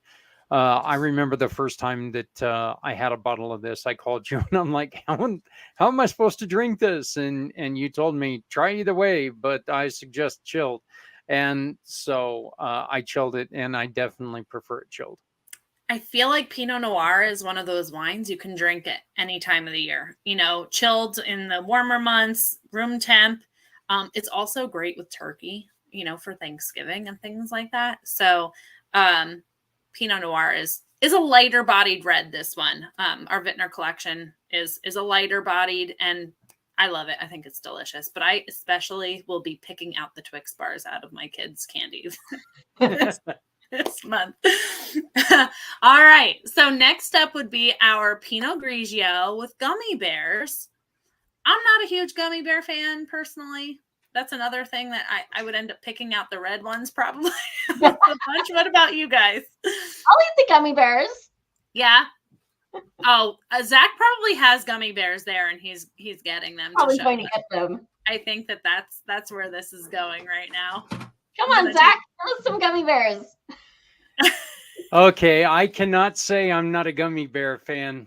I remember the first time that I had a bottle of this, I called you and I'm like, how am I supposed to drink this? And you told me try either way, but I suggest chilled. And so I chilled it, and I definitely prefer it chilled. I feel like Pinot Noir is one of those wines you can drink at any time of the year, chilled in the warmer months, room temp. It's also great with turkey, for Thanksgiving and things like that. So Pinot Noir is a lighter bodied red. This one, our Vintner Collection is a lighter bodied, and I love it. I think it's delicious, but I especially will be picking out the Twix bars out of my kids' candies. this month. All right. So next up would be our Pinot Grigio with gummy bears. I'm not a huge gummy bear fan personally. That's another thing that I would end up picking out the red ones probably. The bunch. What about you guys? I'll eat the gummy bears. Yeah. Oh, Zach probably has gummy bears there, and he's getting them. Probably to show going to them. get them. I think that's where this is going right now. Come on, Zach, give us some gummy bears. Okay, I cannot say I'm not a gummy bear fan.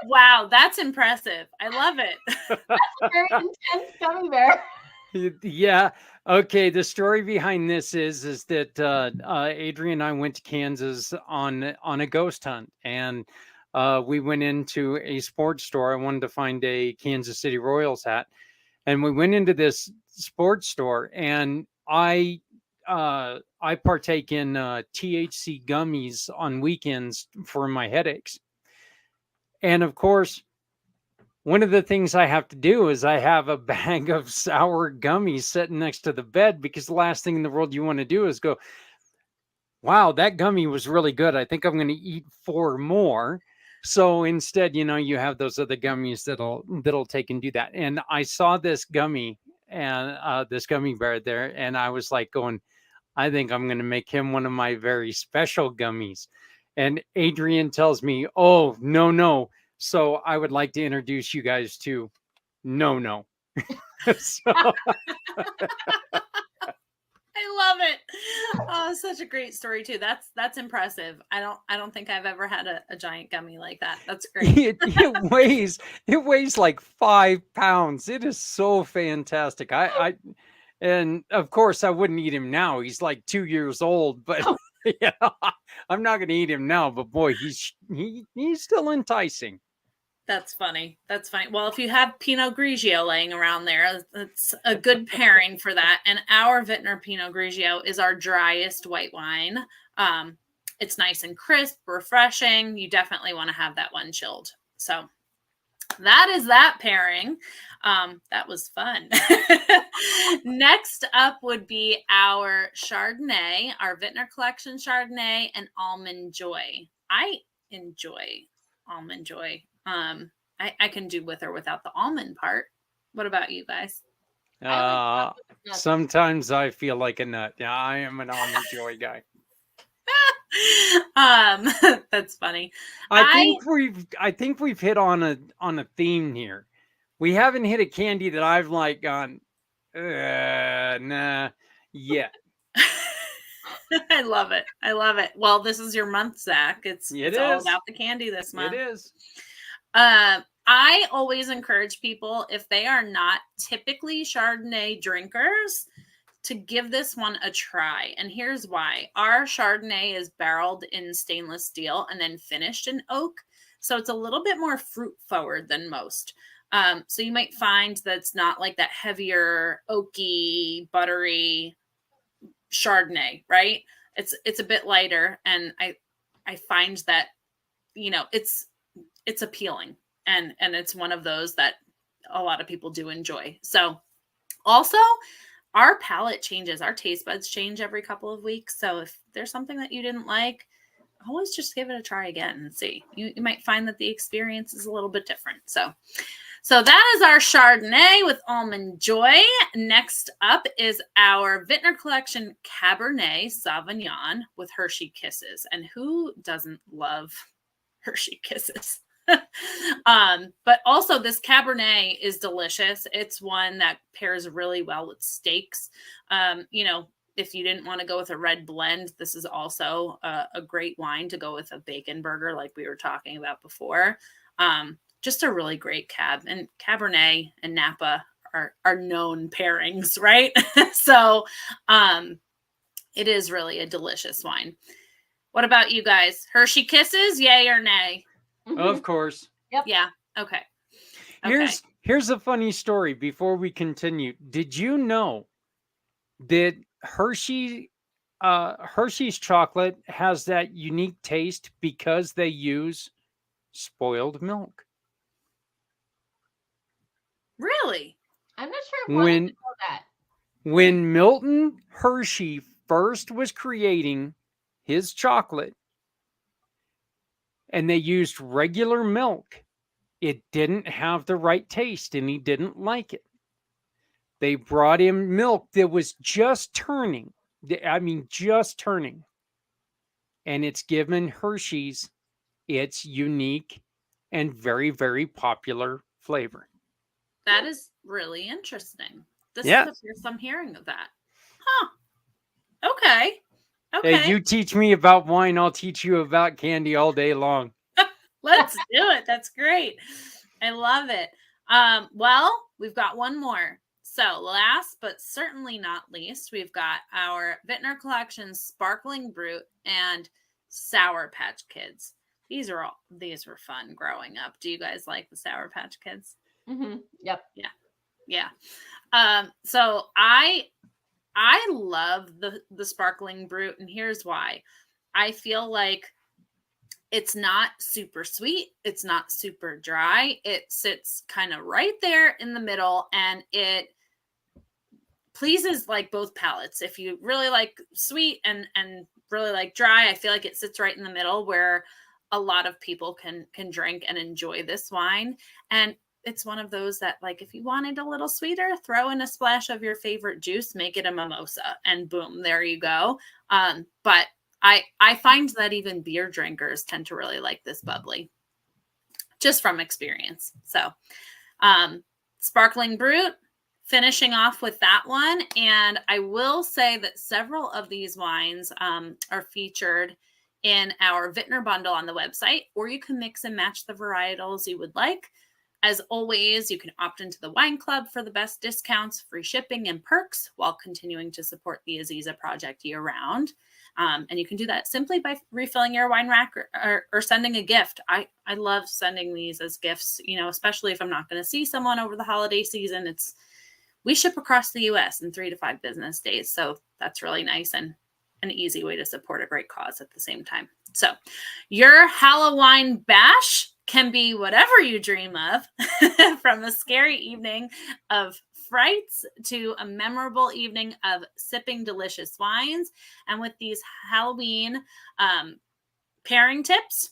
Wow, that's impressive. I love it. That's a very intense gummy bear. Yeah. Okay. The story behind this is that Adrian and I went to Kansas on a ghost hunt, and we went into a sports store. I wanted to find a Kansas City Royals hat, and we went into this sports store, and I partake in THC gummies on weekends for my headaches, and of course, one of the things I have to do is I have a bag of sour gummies sitting next to the bed, because the last thing in the world you want to do is go, wow, that gummy was really good. I think I'm going to eat 4 more. So instead, you have those other gummies that'll take and do that. And I saw this gummy and this gummy bear there, and I was like going, I think I'm going to make him one of my very special gummies. And Adrian tells me, oh, no. So I would like to introduce you guys to No. So, I love it. Oh, such a great story too. That's impressive. I don't think I've ever had a giant gummy like that. That's great. it weighs like 5 pounds. It is so fantastic. And of course I wouldn't eat him now. He's like 2 years old, but I'm not going to eat him now. But boy, he's still enticing. That's funny. That's funny. Well, if you have Pinot Grigio laying around there, that's a good pairing for that. And our Vintner Pinot Grigio is our driest white wine. It's nice and crisp, refreshing. You definitely want to have that one chilled. So that is that pairing. That was fun. Next up would be our Chardonnay, our Vintner Collection Chardonnay and Almond Joy. I enjoy Almond Joy. I can do with or without the almond part. What about you guys? Sometimes I feel like a nut. Yeah, I am an Almond Joy guy. That's funny. I think we've hit on a theme here. We haven't hit a candy that I've like gone, nah, yet. I love it. I love it. Well, this is your month, Zach. It's all about the candy this month. It is. I always encourage people, if they are not typically Chardonnay drinkers, to give this one a try. And here's why. Our Chardonnay is barreled in stainless steel and then finished in oak. So it's a little bit more fruit forward than most. So you might find that it's not like that heavier, oaky, buttery Chardonnay, right? It's a bit lighter, and I find that it's appealing, and it's one of those that a lot of people do enjoy. So also our palate changes, our taste buds change every couple of weeks. So if there's something that you didn't like, always just give it a try again and see. You might find that the experience is a little bit different. So that is our Chardonnay with Almond Joy. Next up is our Vintner Collection Cabernet Sauvignon with Hershey Kisses. And who doesn't love Hershey Kisses? But also this Cabernet is delicious. It's one that pairs really well with steaks. If you didn't want to go with a red blend, this is also a great wine to go with a bacon burger like we were talking about before. Just a really great cab, and Cabernet and Napa are known pairings, right? So it is really a delicious wine. What about you guys? Hershey Kisses, yay or nay? Of course. Yep. Yeah. Okay. Here's a funny story before we continue. Did you know that Hershey's chocolate has that unique taste because they use spoiled milk? Really? I'm not sure if I know that. When Milton Hershey first was creating his chocolate and they used regular milk, it didn't have the right taste and he didn't like it. They brought in milk that was just turning. I mean, just turning. And it's given Hershey's its unique and very, very popular flavor. That is really interesting. This is Yeah. the first I'm hearing of that. Huh. Okay. Hey, Okay. you teach me about wine, I'll teach you about candy all day long. Let's do it. That's great. I love it. Well, we've got one more. So last but certainly not least, we've got our Vintner Collection Sparkling Brut and Sour Patch Kids. These were fun growing up. Do you guys like the Sour Patch Kids? Mm-hmm. Yep. Yeah. So I love the Sparkling Brut, and here's why. I feel like it's not super sweet. It's not super dry. It sits kind of right there in the middle, and it pleases like both palates. If you really like sweet and really like dry, I feel like it sits right in the middle where a lot of people can drink and enjoy this wine. And it's one of those that, like, if you wanted a little sweeter, throw in a splash of your favorite juice, make it a mimosa, and boom, there you go. But I find that even beer drinkers tend to really like this bubbly, just from experience. So, Sparkling Brut, finishing off with that one. And I will say that several of these wines are featured in our Vintner bundle on the website, or you can mix and match the varietals you would like. As always, you can opt into the wine club for the best discounts, free shipping, and perks while continuing to support the Aziza Project year round. And you can do that simply by refilling your wine rack or sending a gift. I love sending these as gifts, especially if I'm not going to see someone over the holiday season. We ship across the US in 3 to 5 business days. So that's really nice and an easy way to support a great cause at the same time. So your Halloween bash can be whatever you dream of, from a scary evening of frights to a memorable evening of sipping delicious wines. And with these Halloween pairing tips,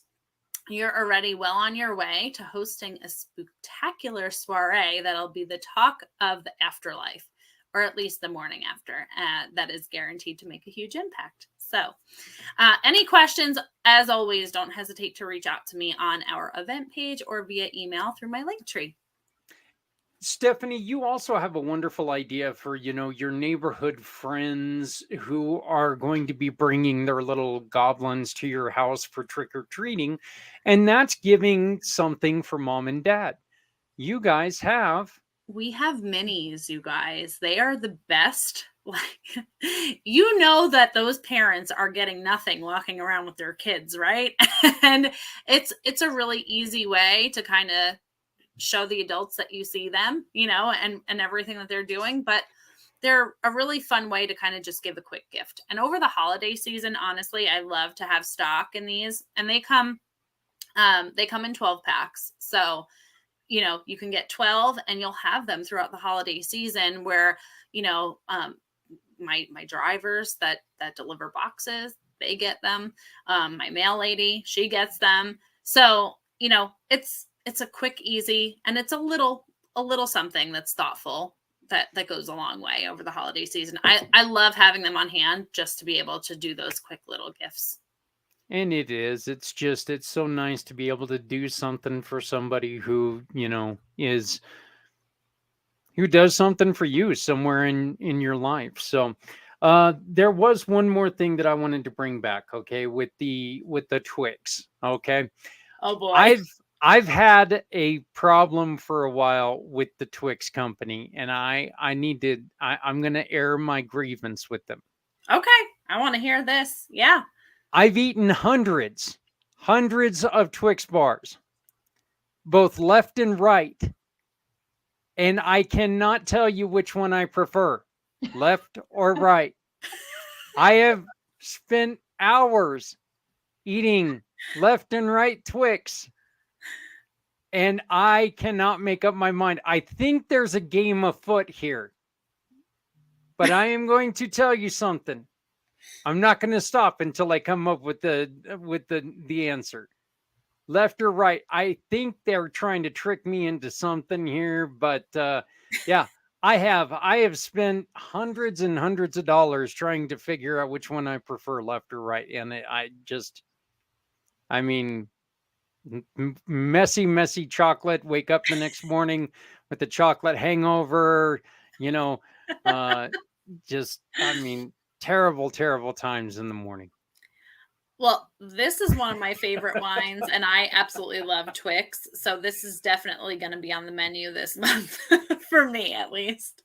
you're already well on your way to hosting a spectacular soiree that'll be the talk of the afterlife, or at least the morning after. That is guaranteed to make a huge impact. So any questions, as always, don't hesitate to reach out to me on our event page or via email through my link tree. Stephanie, you also have a wonderful idea for, your neighborhood friends who are going to be bringing their little goblins to your house for trick-or-treating, and that's giving something for mom and dad. You guys have... We have minis, you guys. They are the best. Like, you know that those parents are getting nothing walking around with their kids, right? And it's a really easy way to kind of show the adults that you see them, and everything that they're doing. But they're a really fun way to kind of just give a quick gift. And over the holiday season, honestly, I love to have stock in these, and they come in 12 packs. So, you can get 12 and you'll have them throughout the holiday season where, my drivers that deliver boxes, they get them. My mail lady, she gets them. So, it's a quick, easy, and it's a little something that's thoughtful that goes a long way over the holiday season. I love having them on hand just to be able to do those quick little gifts. And it's so nice to be able to do something for somebody who, who does something for you somewhere in your life. So there was one more thing that I wanted to bring back, okay, with the Twix, okay? Oh boy. I've had a problem for a while with the Twix company, and I'm going to air my grievance with them. Okay. I want to hear this. Yeah. I've eaten hundreds of Twix bars, both left and right. And I cannot tell you which one I prefer, left or right. I have spent hours eating left and right Twix, and I cannot make up my mind. I think there's a game afoot here, But I am going to tell you something. I'm not going to stop until I come up with the answer. Left or right? I think they're trying to trick me into something here, but yeah, I have spent hundreds and hundreds of dollars trying to figure out which one I prefer, left or right, and I mean, messy chocolate. Wake up the next morning with the chocolate hangover. You know, I mean, terrible times in the morning. Well, this is one of my favorite wines, and I absolutely love Twix. So this is definitely going to be on the menu this month, for me at least.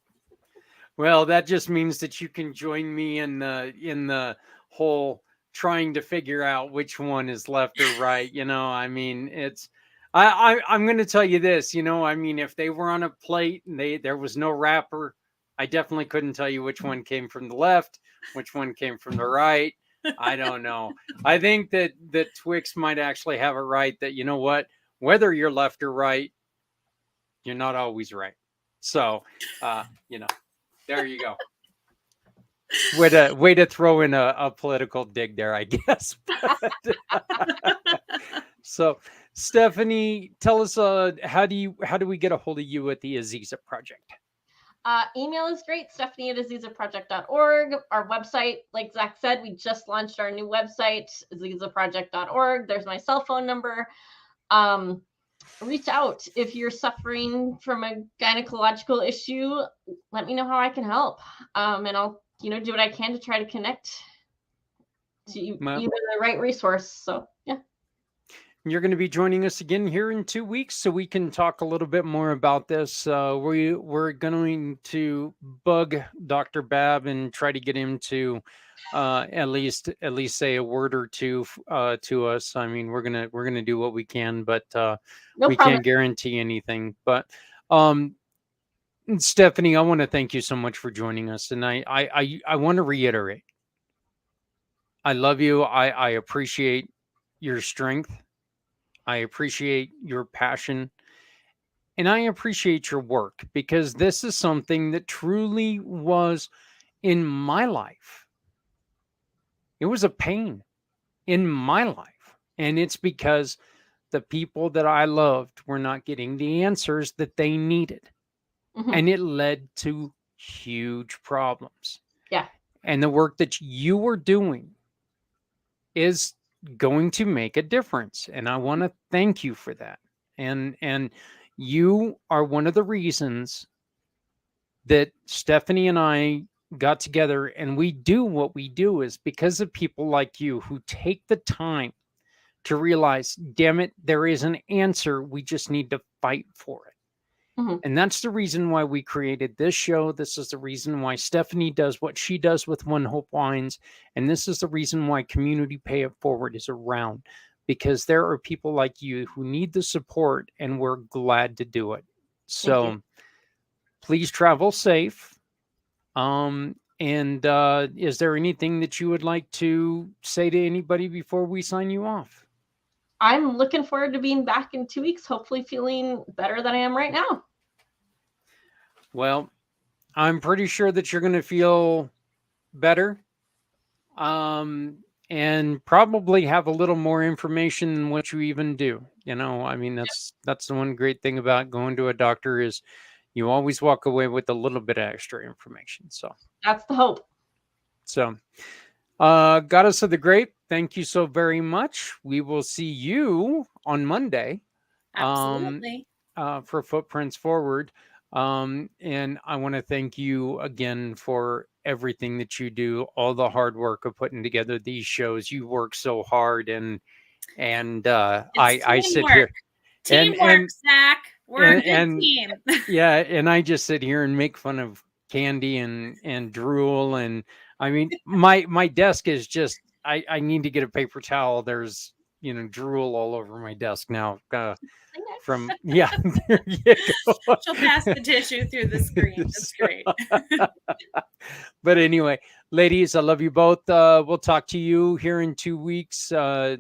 Well, that just means that you can join me in the whole trying to figure out which one is left or right. I mean, I'm going to tell you this. I mean, if they were on a plate and there was no wrapper, I definitely couldn't tell you which one came from the left, which one came from the right. I don't know. I think that Twix might actually have it right that, what, whether you're left or right, you're not always right. So, there you go. Way to throw in a political dig there, I guess. So, Stephanie, tell us, how do we get a hold of you at the Aziza Project? Email is great, stephanie@azizaproject.org. Our website, like Zach said, we just launched our new website, azizaproject.org. There's my cell phone number. Reach out if you're suffering from a gynecological issue. Let me know how I can help, and I'll do what I can to try to connect to you the right resource. So yeah. You're going to be joining us again here in 2 weeks, so we can talk a little bit more about this. We're going to bug Dr. Babb and try to get him to at least say a word or two to us. I mean, we're gonna do what we can, but we can't guarantee anything. But Stephanie, I want to thank you so much for joining us, and I want to reiterate, I love you. I appreciate your strength. I appreciate your passion, and I appreciate your work, because this is something that truly was in my life. It was a pain in my life, and it's because the people that I loved were not getting the answers that they needed. Mm-hmm. And it led to huge problems. Yeah. And the work that you were doing is going to make a difference, and I want to thank you for that. And you are one of the reasons that Stephanie and I got together and we do what we do, is because of people like you who take the time to realize, damn it, there is an answer. We just need to fight for it. Mm-hmm. And that's the reason why we created this show. This is the reason why Stephanie does what she does with ONEHOPE Wines. And this is the reason why Community Pay It Forward is around, because there are people like you who need the support, and we're glad to do it. So please travel safe. And is there anything that you would like to say to anybody before we sign you off? I'm looking forward to being back in 2 weeks, hopefully feeling better than I am right now. Well, I'm pretty sure that you're going to feel better, and probably have a little more information than what you even do. I mean, that's the one great thing about going to a doctor, is you always walk away with a little bit of extra information. So that's the hope. So, Goddess of the Grape, thank you so very much. We will see you on Monday. Absolutely. For Footprints Forward. And I want to thank you again for everything that you do, all the hard work of putting together these shows. You work so hard, and I sit here. Teamwork, Zach. We're a good team. Yeah, and I just sit here and make fun of Candy and drool, and I mean, my desk is just, I need to get a paper towel. There's drool all over my desk now. There you go. She'll pass the tissue through the screen. That's great. But anyway, ladies, I love you both. We'll talk to you here in 2 weeks.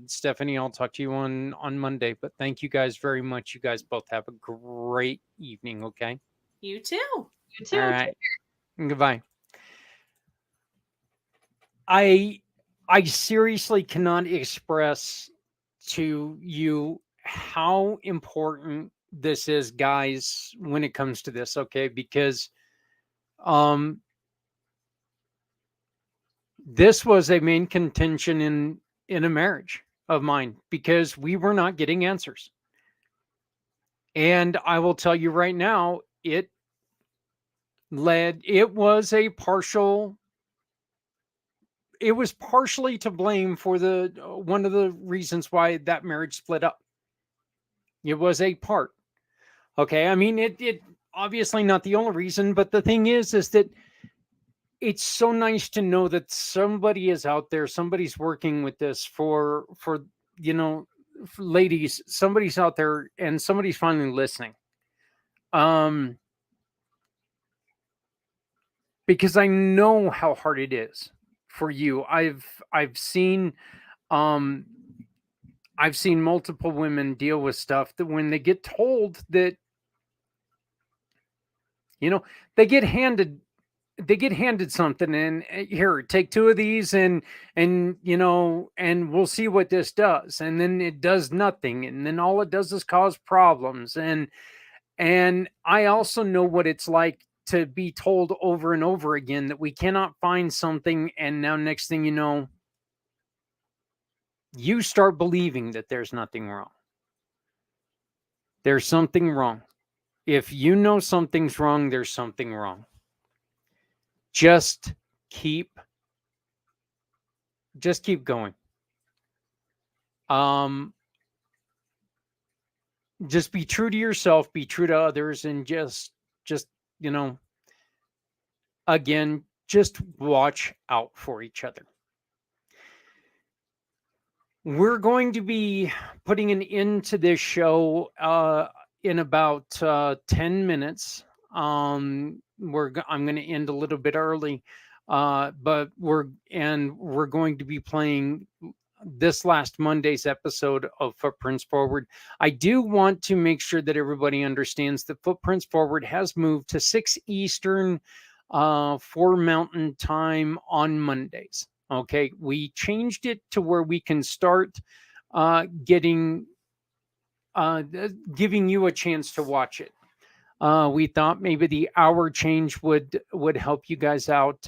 Stephanie, I'll talk to you on Monday. But thank you guys very much. You guys both have a great evening. Okay. You too. You too. All right. Goodbye. I seriously cannot express to you how important this is, guys, when it comes to this, okay? Because this was a main contention in a marriage of mine, because we were not getting answers. And I will tell you right now, it was partially to blame for the one of the reasons why that marriage split up. It was a part. Okay. I mean, it obviously not the only reason, but the thing is that it's so nice to know that somebody is out there, somebody's working with this for ladies, somebody's out there and somebody's finally listening. Because I know how hard it is for you. I've seen multiple women deal with stuff that when they get told that, they get handed something, and here, take 2 of these and we'll see what this does. And then it does nothing. And then all it does is cause problems. And I also know what it's like to be told over and over again that we cannot find something. And now next thing you know, you start believing that there's nothing wrong. There's something wrong. If you know something's wrong, there's something wrong. Just keep going. Just be true to yourself, be true to others, and just again, just watch out for each other. We're going to be putting an end to this show in about 10 minutes. I'm going to end a little bit early, but we're going to be playing this last Monday's episode of Footprints Forward. I do want to make sure that everybody understands that Footprints Forward has moved to 6 Eastern, 4 Mountain time on Mondays. Okay, we changed it to where we can start giving you a chance to watch it. We thought maybe the hour change would help you guys out,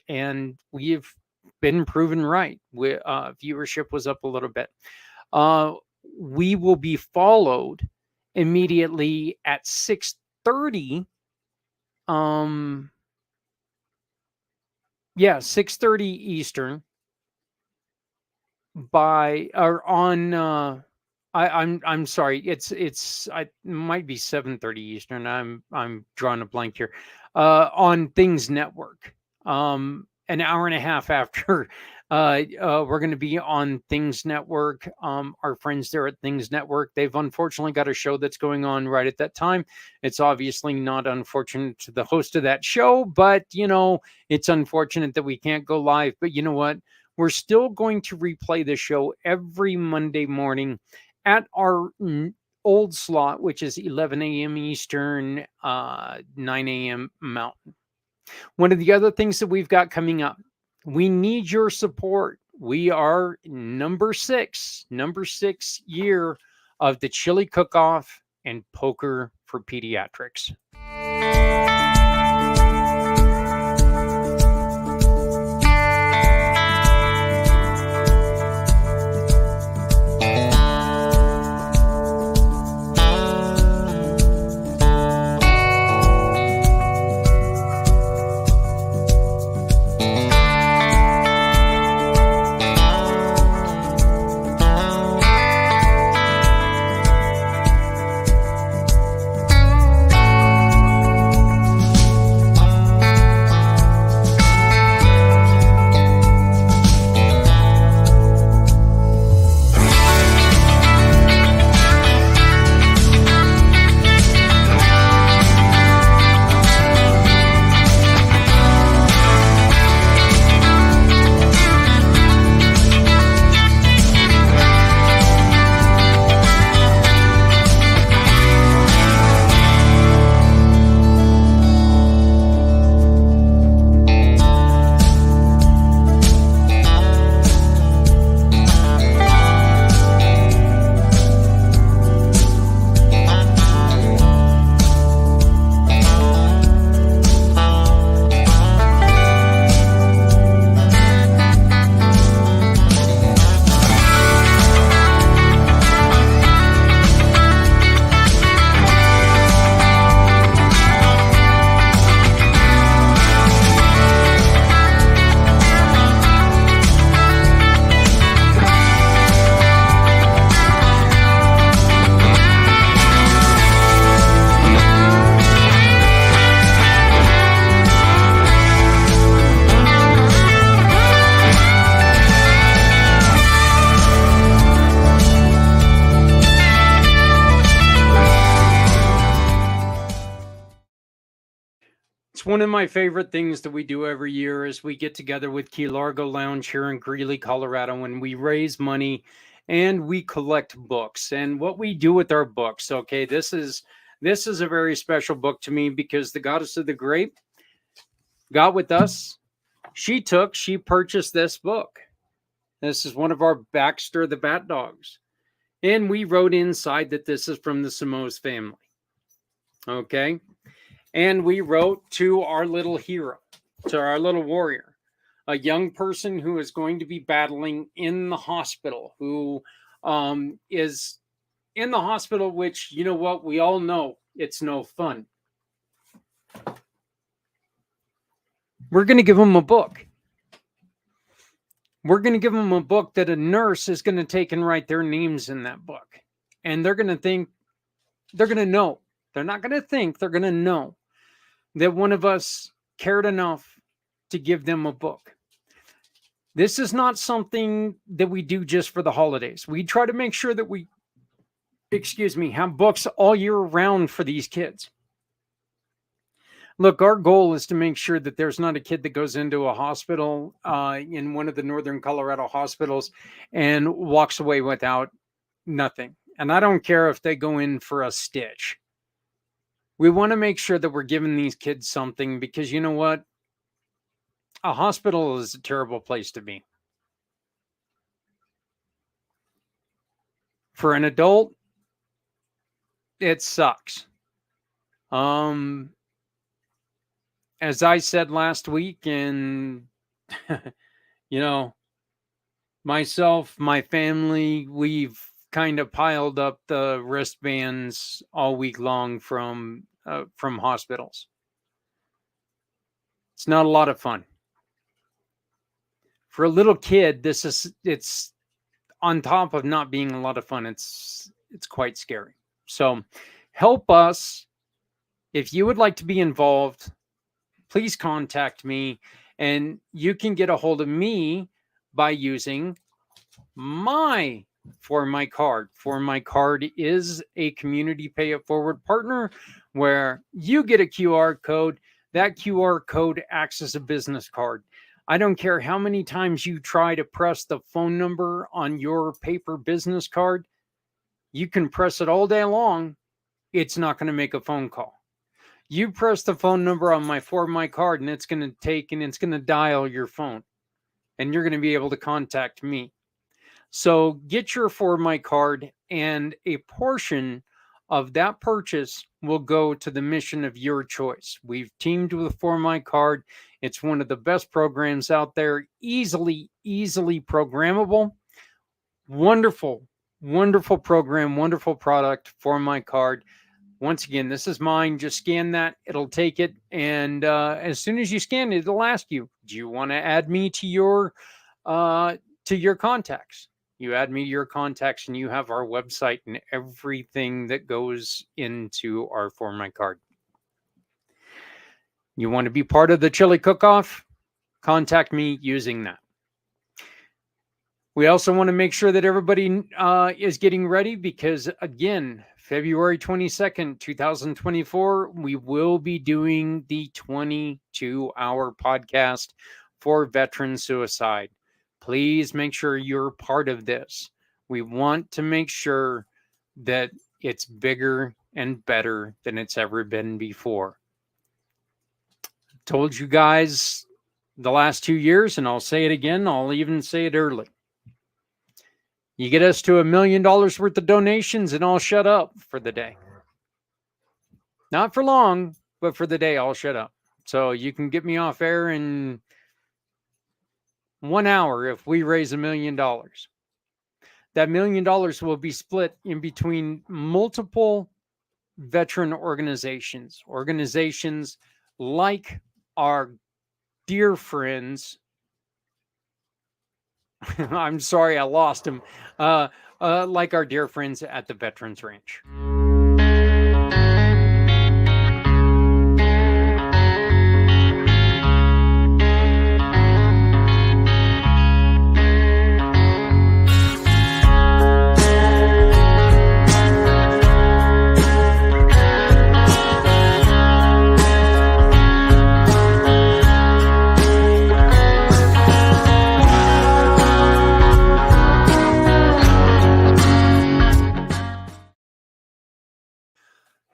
and we've been proven right. Viewership was up a little bit. We will be followed immediately at 6:30. 6:30 Eastern I'm sorry. It might be 7:30 Eastern. I'm drawing a blank here. On Things Network. An hour and a half after we're going to be on Things Network. Our friends there at Things Network, they've unfortunately got a show that's going on right at that time. It's obviously not unfortunate to the host of that show, but it's unfortunate that we can't go live. But you know what? We're still going to replay the show every Monday morning at our old slot, which is 11 a.m. Eastern, 9 a.m. Mountain. One of the other things that we've got coming up, we need your support. We are number six year of the Chili Cook-Off and Poker for Pediatrics. one of my favorite things that we do every year is we get together with Key Largo Lounge here in Greeley, Colorado, and we raise money and we collect books. And what we do with our books, okay, this is a very special book to me because the Goddess of the Grape got with us. She purchased this book. This is one of our Baxter the Bat Dogs. And we wrote inside that this is from the Samos family. Okay. And we wrote to our little hero, to our little warrior, a young person who is going to be battling in the hospital, who is in the hospital, which, you know what, we all know it's no fun. We're going to give them a book. We're going to give them a book that a nurse is going to take and write their names in that book. And they're going to think, they're going to know. They're not going to think, they're going to know that one of us cared enough to give them a book. This is not something that we do just for the holidays. We try to make sure that we, have books all year round for these kids. Look, our goal is to make sure that there's not a kid that goes into a hospital in one of the northern Colorado hospitals and walks away without nothing. And I don't care if they go in for a stitch. We want to make sure that we're giving these kids something because you know what? A hospital is a terrible place to be. For an adult, it sucks. As I said last week, and myself, my family, we've kind of piled up the wristbands all week long from hospitals. It's not a lot of fun. For a little kid, it's on top of not being a lot of fun. It's quite scary. So help us. If you would like to be involved, please contact me, and you can get a hold of me by using my For My Card. For My Card is a community pay it forward partner where you get a QR code. That QR code acts as a business card. I don't care how many times you try to press the phone number on your paper business card. You can press it all day long. It's not going to make a phone call. You press the phone number on my For My Card and it's going to take and it's going to dial your phone. And you're going to be able to contact me. So get your For My Card, and a portion of that purchase will go to the mission of your choice. We've teamed with For My Card. It's one of the best programs out there, easily programmable. Wonderful program, wonderful product, For My Card. Once again, this is mine. Just scan that. It'll take it. And as soon as you scan it, it'll ask you, do you want to add me to your contacts? You add me to your contacts and you have our website and everything that goes into our For My Card. You want to be part of the chili cook-off? Contact me using that. We also want to make sure that everybody is getting ready because, again, February 22nd, 2024, we will be doing the 22-hour podcast for veteran suicide. Please make sure you're part of this. We want to make sure that it's bigger and better than it's ever been before. Told you guys the last 2 years, and I'll say it again. I'll even say it early. You get us to $1 million worth of donations and I'll shut up for the day. Not for long, but for the day, I'll shut up. So you can get me off air in 1 hour if we raise $1 million. That $1 million will be split in between multiple veteran organizations. Organizations like our dear friends. I'm sorry, I lost him. Like our dear friends at the Veterans Ranch.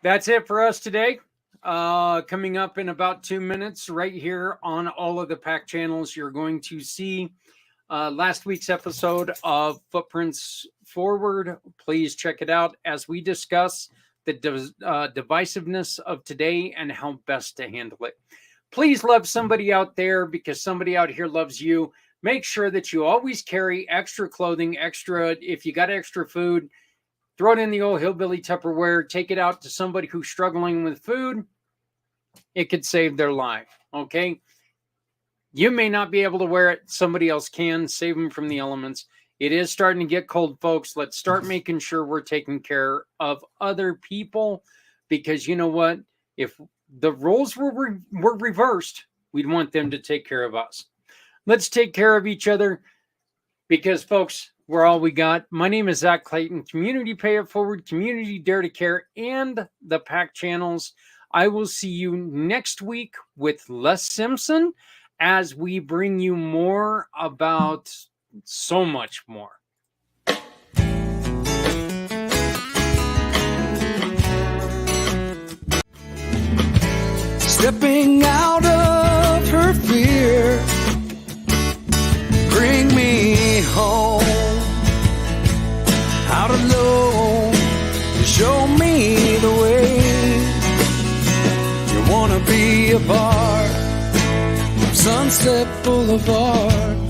That's it for us today. Coming up in about 2 minutes, right here on all of the pACT channels, you're going to see last week's episode of Footprints Forward. Please check it out as we discuss the divisiveness of today and how best to handle it. Please love somebody out there because somebody out here loves you. Make sure that you always carry extra clothing, if you got extra food, throw it in the old hillbilly Tupperware, take it out to somebody who's struggling with food. It could save their life, okay? You may not be able to wear it. Somebody else can. Save them from the elements. It is starting to get cold, folks. Let's start making sure we're taking care of other people, because you know what? If the roles were reversed, we'd want them to take care of us. Let's take care of each other because, folks, we're all we got. My name is Zach Clayton, Community Pay It Forward, Community Dare to Care, and the pACT channels. I will see you next week with Les Simpson as we bring you more about so much more. Stepping out of her fear, bring me home. Out alone to show me the way. You wanna be a part of Sunset Boulevard.